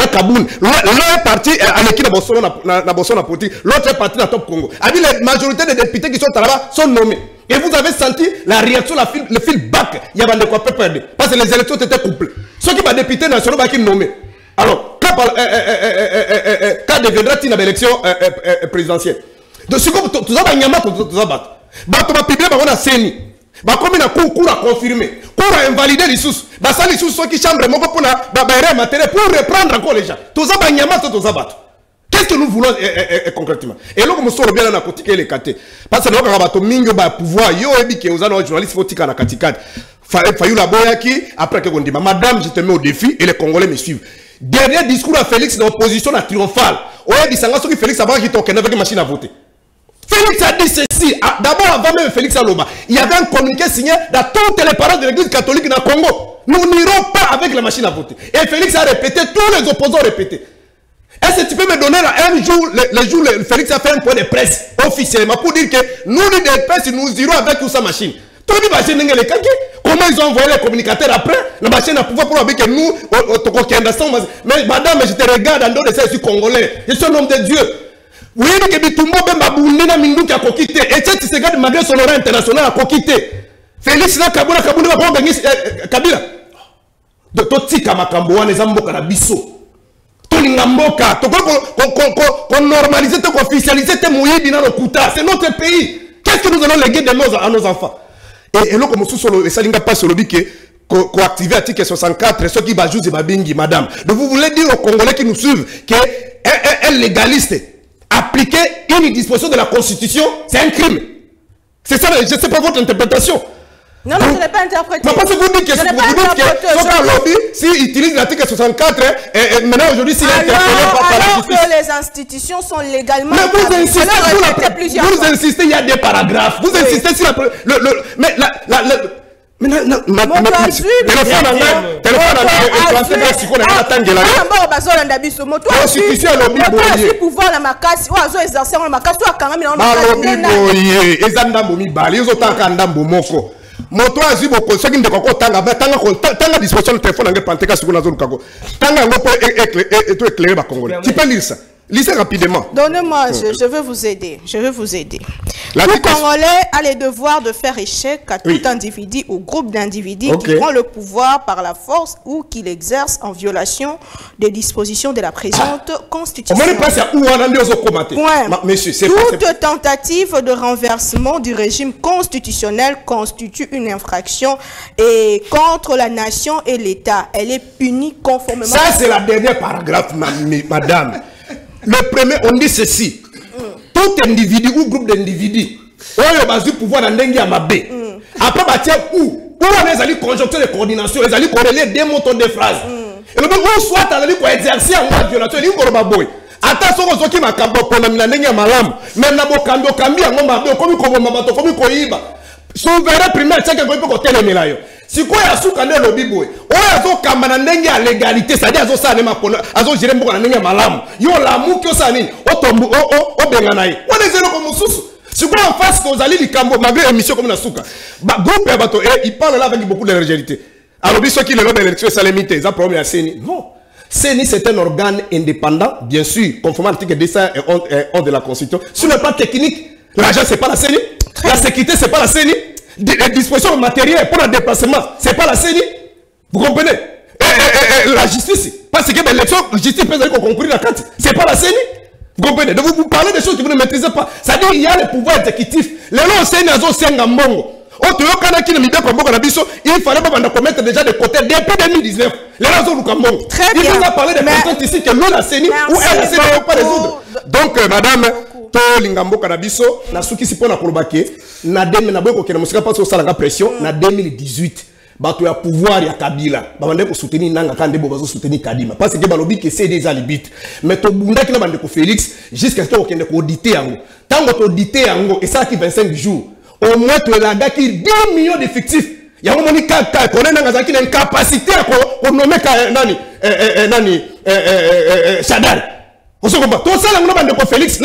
Speaker 2: Kaboul, l'un est parti à l'équipe de Bossona politique, l'autre est parti dans Top Congo. La majorité des députés qui sont là-bas sont nommés. Et vous avez senti la réaction, le fil back, il y a des quoi perdre. Parce que les élections étaient couplées. Ceux qui sont députés nationaux qui sont nommés. Alors, quand deviendra-t-il une élection présidentielle? Donc, si vous avez un yamat, vous avez un public, vous avez un CENI. Comme il a cours à confirmer, cours à invalider les sous, les sous qui chambre pour reprendre encore les gens. Tout ça, qu'est-ce que nous voulons concrètement? Et là, nous sommes bien dans la côté et les catés. Parce que nous avons pouvoir, yo et que vous avez journalistes faut tika na katikati.
Speaker 5: Fayoula Boyaki, après que dit, madame, je te mets au défi et les Congolais me suivent. Dernier discours à Félix d'opposition à triomphale. Oya dit Sangaso qui Félix avant qu'il toque avec une machine à voter. Félix a dit ceci. D'abord, avant même Félix Aloba, il y avait un communiqué signé dans toutes les paroles de l'église catholique dans le Congo. Nous n'irons pas avec la machine à voter. Et Félix a répété, tous les opposants ont répété. Est-ce que tu peux me donner là, un jour, le jour, Félix a fait un point de presse officiellement pour dire que nous, les de presse, nous irons avec toute sa machine. Comment ils ont envoyé les communicateurs après? La machine a pouvoir pour que nous, mais madame, je te regarde en dehors de ça, je suis congolais. Je suis un homme de Dieu. Oui, que Bitumbo Bemba Mindu qui a coquité. Et tu sais que malgré son horaire international a coquité. Félix n'a Kabila Kabila. De Totika Makamboa, les Amboka la Bisso. Tolingamboka. Qu'on normalise, qu'on officialise, qu'on mouille dans le Kouta. C'est notre pays. Qu'est-ce que nous allons léguer à nos enfants? Et là, comme les Salinga passe sur le dit que activer l'article 64, ceux qui bajouent et babingi, madame. Donc vous voulez dire aux Congolais qui nous suivent qu'un légaliste appliquer une disposition de la Constitution, c'est un crime. C'est ça, je ne sais pas votre interprétation.
Speaker 1: Non, mais je ne l'ai pas interprété.
Speaker 5: Mais parce que vous dites que son lobby, s'il utilise l'article 64, maintenant aujourd'hui, s'il est interpellé par la justice.
Speaker 1: Alors que les institutions sont légalement.
Speaker 5: Mais vous insistez, il y a des paragraphes. Vous insistez sur moto azi boko soki ndeko ko tanga disposition de téléphone ngé panteka siko na zone kako tanga ngo po éclairer ba Congolais. Tu peux lire ça. Lisez rapidement.
Speaker 1: Donnez-moi, je veux vous aider. Je veux vous aider. Le Congolais a le devoir de faire échec à tout individu ou groupe d'individus qui prend le pouvoir par la force ou qui l'exerce en violation des dispositions de la présente Constitution.
Speaker 5: Monsieur,
Speaker 1: toute tentative de renversement du régime constitutionnel constitue une infraction et contre la nation et l'État. Elle est punie conformément.
Speaker 5: Ça, c'est la dernière paragraphe, madame. Le premier, on dit ceci. Tout individu ou groupe d'individus, on a le pouvoir dans l'engue à mabé. Après, où on a les conjonctures de coordination, les alliés corrélés des mots de phrases. Et le moment où soit à la exercer en violation, il y a un boy. Attention aux autres qui m'a cambo pour la minanengue à malam. Même la bocando cambi à mon mabé, comme il m'a comme il coïba. Souverain primaire, c'est quelque chose qui est télémélayo. Si quoi y a sous canal lobby boy, on a zo kamananengue à l'égalité, c'est-à-dire azo ça ne m'a pas, azo jire mbo kananengue malam. Yo l'amour que ça ni, o tombo, o benganaï. On est zéro comme sous. Si quoi en face que vous allez les cambo, malgré émission comme la souka, bah groupe et bateau, il parle là avec beaucoup de légèreté. Alors ceux qui le lobby élection, ça limite, ils ont problème à CENI. Non. CENI c'est un organe indépendant, bien sûr, conformément à l'article 211 de la Constitution. Sur le plan technique, l'argent c'est pas la CENI, la sécurité c'est pas la CENI. Les dispositions matérielles pour le déplacement, c'est pas la CENI. Vous comprenez? La justice, parce que l'élection, la justice peut concourir la carte, c'est pas la CENI. Vous comprenez? Donc vous parlez des choses que vous ne maîtrisez pas. C'est-à-dire qu'il y a le pouvoir exécutif. Les lois CENI, elles ont 5 en bongo. Il fallait pas commettre déjà de côté depuis 2019. Les lois ont eu
Speaker 1: très bien.
Speaker 5: Il vous a parlé de contraintes ici que nous, la CENI, ou elle, la CENI ne peut pas résoudre. Donc, madame, to lingambo kanabiso na suki sipo na kolobake na demi na boyko kena musika paso sala pression na 2018 bato ya pouvoir ya Kabila babande ko soutenir nanga kande bo bazo soutenir Kadima parce que balobi que c'est des alibit mais to bunda ki na bande ko Félix jusqu'à ce qu'on ko auditer yango tango to auditer yango et ça qui 25 jours au moins to la gars qui 10 millions d'effectifs yango moni kaka ko nanga za ki na capacité ko nommer nani Chadar. Félix,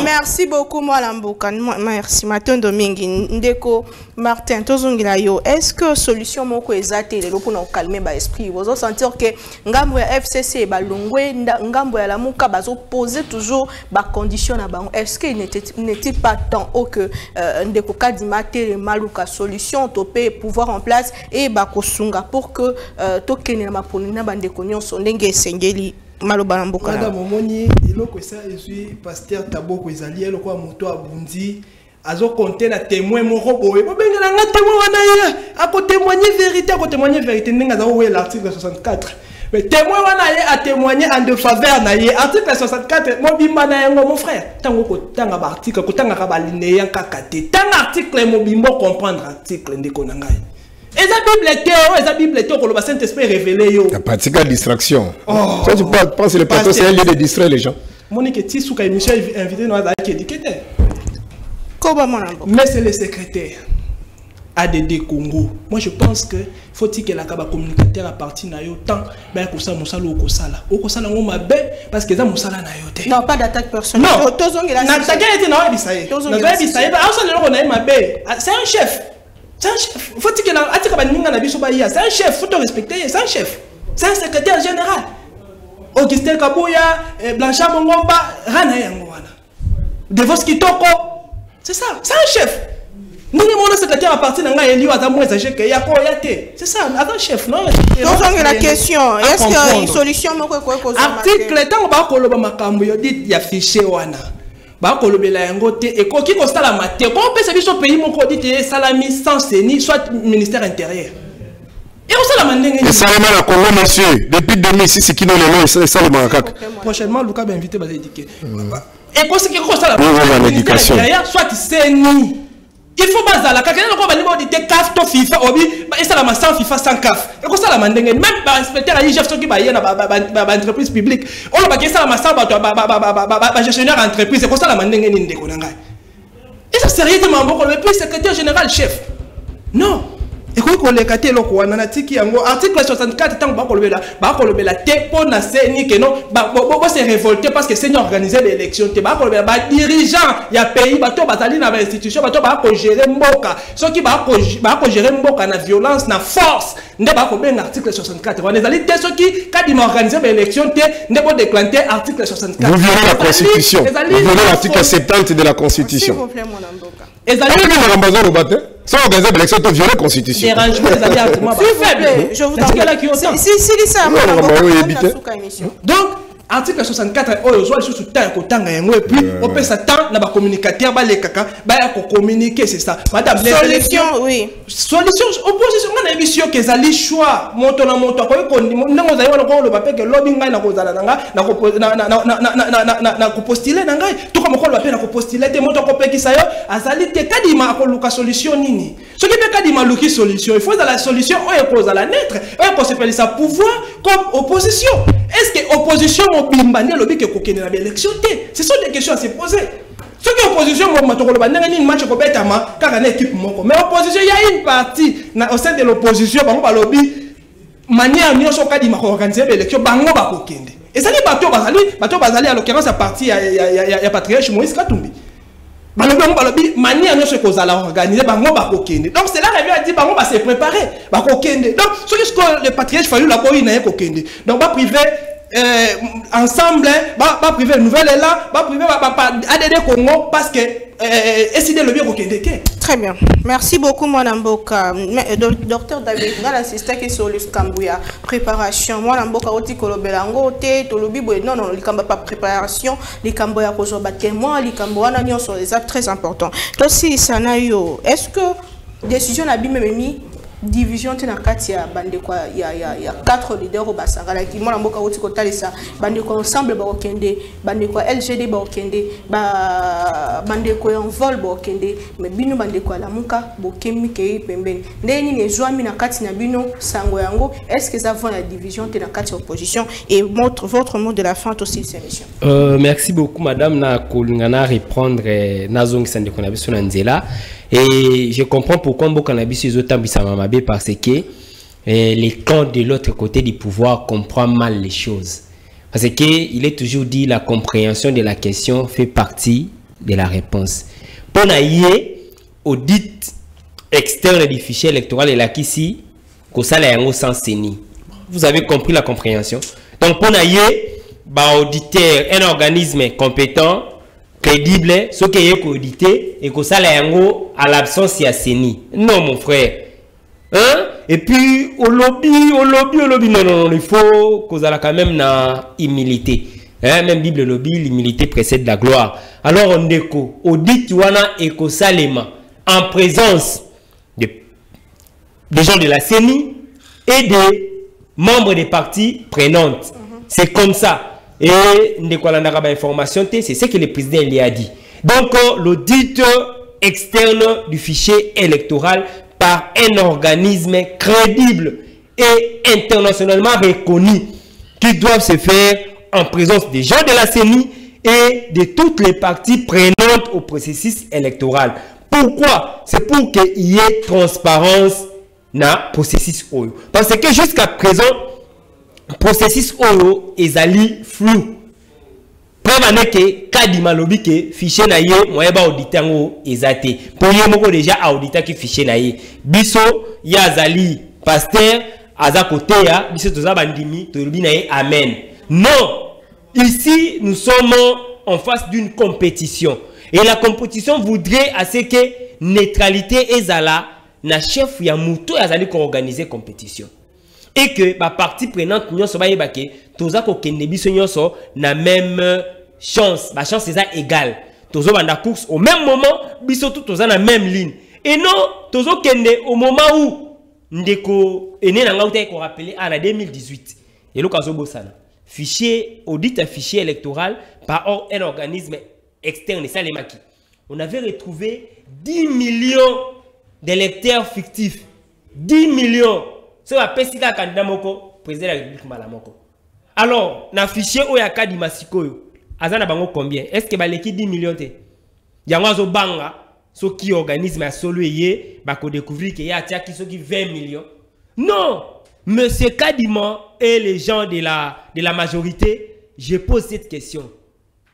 Speaker 1: merci beaucoup, moi, Lamboka. Merci, Martin Domingue. Ndeko, Martin, Tozungilayo. Est-ce que solution moko ezate le pour nous calmer l'esprit? Vous allez sentir que Ngambo ya FCC, Balungwe, Ngambo ya Lamuka, bazo poser toujours ba condition à ban. Est-ce qu'il n'était pas temps que Ndeko Kadimate Maluka solution topé pouvoir en place et Bakosunga pour que tokene ma polina bande konyon sondenge sengeli maloba mboka.
Speaker 3: Madame Omoni, iloko ça je suis pasteur Taboko ezali eloko moto abundi azo compter na témoin moko boye. Bobengela nga témoin wana ya ako témoigner vérité ndenge za l'article 64. Mais témoin a témoigné en défaveur naie. Article 64, mobimba na yango mon frère. Tango ko tanga ba article ko tanga ka ba linéa kakate. Tanga article mobimbo comprendre article ndeko na ngai. Et la Bible est la Bible est que le Saint-Esprit révélé yo.
Speaker 2: La pratique de distraction. Quand tu penses que le pasteur c'est un lieu de distraire les gens.
Speaker 3: Monique ti souka émission invité nous à éduquer. Mais c'est le secrétaire ADD Congo. Moi je pense que faut-il que la kaba communicateur à partir na yo temps ben ko ça musala au kosala. Au kosala ngo mabe parce que ça musala na yo te.
Speaker 1: Non, pas d'attaque personnelle.
Speaker 3: Non, na attaque était na bisaye. Na bisaye ba ça le ko na mabe. C'est un chef. C'est un chef. Faut-il que la atika ba ninga na biso ba ya. C'est un chef, faut te respecter, c'est un chef. C'est un secrétaire général. Augustin Kabouya, Blanchard Mongomba, Rana yango wana. Devos Kitoko. C'est ça, c'est un chef. Nous sommes secrétaire à partir de c'est ça, un chef, non?
Speaker 1: La question, est-ce qu'il y a une solution?
Speaker 3: Article, tant que il y a fichier wana. Et quoi qu'il constate la matière, comment peut se pays pays mon dit que salami sans CENI, soit ministère intérieur. Et on s'en a mandé.
Speaker 2: Et ça la Congo, monsieur. Depuis 2006, c'est qui nous les c'est ça le macaque.
Speaker 3: Prochainement, Lucas va inviter à éduquer. Et quoi c'est qui constate la
Speaker 2: l'éducation,
Speaker 3: soit CENI. Il faut baser la quelqu'un qui va dire que CAF to FIFA obi et ça la sans FIFA sans CAF. Et quoi ça la mandenge même inspecteur à IGF qui va y na entreprise publique. On va que ça la sans gestionnaire entreprise et quoi ça la mandenge ni ndeko nanga. Et ça sérieusement beaucoup le plus secrétaire général chef. Non. Et quoi qu'on les caté loko wana na tiki yango article 64 tant ba ko lobela te po na seni que non ba se révolter parce que seigneur organiser l'élection te ba ko lobela ba dirigeant ya pays bato bazali na ba institution bato ba ko gérer mboka ceux qui ba ko gérer mboka na violence na force nde ba ko ben article 64 wana ezali te ceux qui quand ils organiser l'élection te nde bo déclencher article 64
Speaker 2: vous violez la constitution vous violez l'article 70 de la constitution
Speaker 1: s'il vous plaît mon avocat
Speaker 2: ezali na rambazo le bateau sans organiser l'élection tu violes la constitution
Speaker 3: dérangement ezali argument
Speaker 1: faible je vous en si ça donc
Speaker 3: article 64 oyo soit sous temps kotanga yango et puis on peut s'attendre na ba communicateur ba le kaka ba ya ko communiquer c'est ça madame
Speaker 1: solution oui
Speaker 3: solution opposition na émission que ezali choix moto na moto ko kondi nango zali wana ko lo ba pe que lobby ngai na kozala nanga na ko postuler nanga to ko ko lo ba pe na ko postuler te moto ko pe ki sayo azali te kadima ko luka solution nini ce qui peut kadima luki solution il faut la solution oyo ko zala naître oyo ko s'appelle ça pouvoir comme opposition est-ce que opposition bimbandi lobi ke kokene na élection té ce sont des questions à se poser ce qui opposition mo matokolo bandanga ni match ko betama kaka na équipe moko mais opposition il y a une partie au sein de l'opposition bango ba lobi manière nyonso kadima ko organiser l'élection bango ba kokende et ça ni bato bazali à l'occurrence à partie ya patriarche Moïse Katumbi balobi manière nyonso ko zala organiser bango ba kokende donc c'est là revient à dire bango ba se préparer ba kokende donc ce que le patriarche fallu la boy na kokende donc ba privé ensemble ba privé nouvelle est là ba privé ba ADD Congo parce que essayer le bien kokende ke
Speaker 1: très bien merci beaucoup mon amboka docteur David ngala assistant qui sur le Kambuya préparation mon amboka oti kolobela ngo te to lobi boy non likamba pas préparation likambo ya kozo ba témoin likambo wana nyonso c'est très important to si sana yo est-ce que décision na bimemi division tena kati ya bande kwa ya 4 leaders au basangala ki mona mboka oti ko talisa bande ko ensemble ba okende bande ko LGD ba okende bande ko en vol ba okende mais bino bande ko la muka bo kemi ke pembeni ndeni ne joami na kati na bino sango yango est-ce que ça va la division tena kati opposition et votre mot de la fin aussi de cette émission.
Speaker 4: Merci beaucoup madame na kolingana reprendre nazong sande ko na biso na nzela. Et je comprends pourquoi Mbo Cannabis est autant bissamamabé parce que les camps de l'autre côté du pouvoir comprennent mal les choses. Parce que il est toujours dit la compréhension de la question fait partie de la réponse. Pour naïe audit externe du fichier électoral et la kisi kosa la yango sans CENI. Vous avez compris la compréhension. Donc pour naïe ba auditeur un organisme compétent crédible, ce qui est audité et que ça yango à l'absence il y a CENI. Non mon frère. Hein? Et puis au lobby, non, il faut qu'on a quand même na humilité. Hein? Même Bible lobby, l'humilité précède la gloire. Alors on déco, audit wana et que salema en présence des gens de la CENI et des membres des parties prenantes. C'est comme ça. Et information, c'est ce que le président lui a dit. Donc, l'audit externe du fichier électoral par un organisme crédible et internationalement reconnu qui doivent se faire en présence des gens de la CENI et de toutes les parties prenantes au processus électoral. Pourquoi? C'est pour qu'il y ait transparence dans le processus OYO. Parce que jusqu'à présent, le processus OYO est allé flou. Preuve que Kadima lobi que fichier na ye moyen ba auditeur ngo ezate. Pour ye moko déjà auditeur qui fichier na ye. Biso ya zali pasteur aza côté ya biso toza bandimi to lobi na ye amen. Non, ici nous sommes en face d'une compétition et la compétition voudrait à ce que neutralité ezala na chef ya muto azali ko organiser compétition. Et que ma partie prenante nyonso ba yeba ke toza ko kende biso nyonso na même chance, ma chance est égale. Tozo banda course au même moment, biso tout toza na même ligne. Et non, tozo kende au moment où ndeko ene na ngauta ko rappeler à la 2018. Et le kazo bosana. Fichier audit un fichier électoral par un organisme externe et ça les maquis. On avait retrouvé 10 millions d'électeurs fictifs. 10 millions. C'est la pesika candidat moko président de la République malamoko. Alors, na fichier oyaka di masikoyo. Azana bango combien? Est-ce que baleki 10 millions te? Yango banga so qui organisme a soloyé ba ko découvrir que ya tia qui so qui 20 millions. Non, monsieur Kadima et les gens de la majorité, je pose cette question.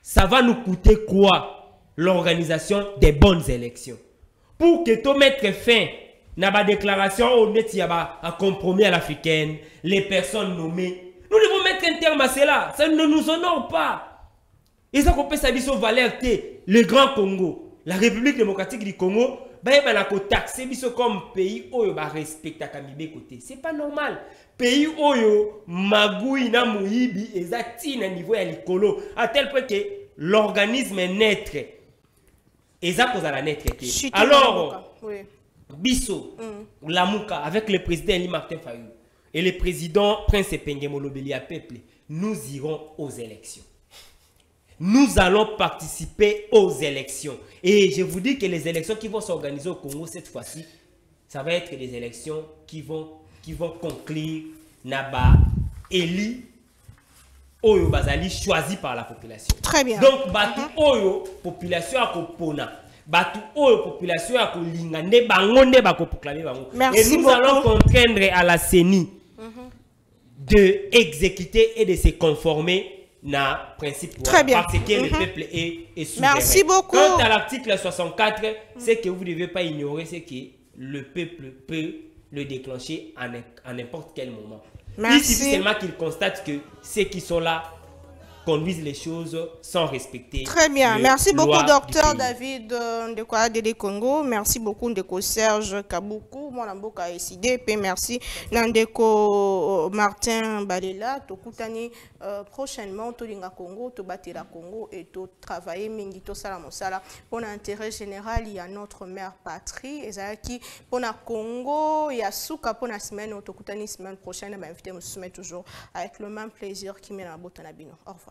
Speaker 4: Ça va nous coûter quoi l'organisation des bonnes élections? Pour que tu mettes fin à la déclaration honnête, il y a un compromis à l'africaine, les personnes nommées. Nous devons mettre un terme à cela. Ça ne nous honore pas. Et ça qu'on peut s'habiller sur valeur le Grand Congo, la République démocratique du Congo, bah il va taxer comme pays où il va respecter Kamibé côté. C'est pas normal. Pays où Magoui na Mouibi exacti na niveau ya likolo à tel point que l'organisme est naître. Et ça cause à la naître. Alors, Bisso, Lamouka avec le président Eli Martin Fayou et le président Prince Pengemolobeli à peuple, nous irons aux élections. Nous allons participer aux élections. Et je vous dis que les élections qui vont s'organiser au Congo cette fois-ci, ça va être des élections qui vont conclure Naba Eli Oyo Bazali choisi par la population.
Speaker 1: Très bien.
Speaker 4: Donc, Batu Oyo, population à Kopona. Batu Oyo, population à Kolingande, Bangonde, Bako proclamer Bango. Et nous allons contraindre à la CENI de exécuter et de se conformer na principe.
Speaker 1: Très bien.
Speaker 4: Parce que le peuple est souverain.
Speaker 1: Merci beaucoup.
Speaker 4: Quant à l'article 64, c'est que vous ne devez pas ignorer, c'est que le peuple peut le déclencher à n'importe quel moment.
Speaker 1: Merci.
Speaker 4: Il suffit seulement qu'il constate que ceux qui sont là conduisent les choses sans respecter.
Speaker 1: Très bien. Merci beaucoup, docteur David Ndeko Dede Congo. Merci beaucoup, Ndeko Serge Kaboukou. Mon amboka SDP. Merci, Ndeko Martin Balela. Tokutani prochainement, Tolinga Congo, Tobatela Congo et to travailler Mingito Salamosala pour l'intérêt général. Il y a notre mère patrie. Et ça qui pour la Congo, il y a Souka pour la semaine. Tokutani semaine prochaine. Mais invité me soumettre toujours avec le même plaisir qui met la botte à Nabino. Au revoir.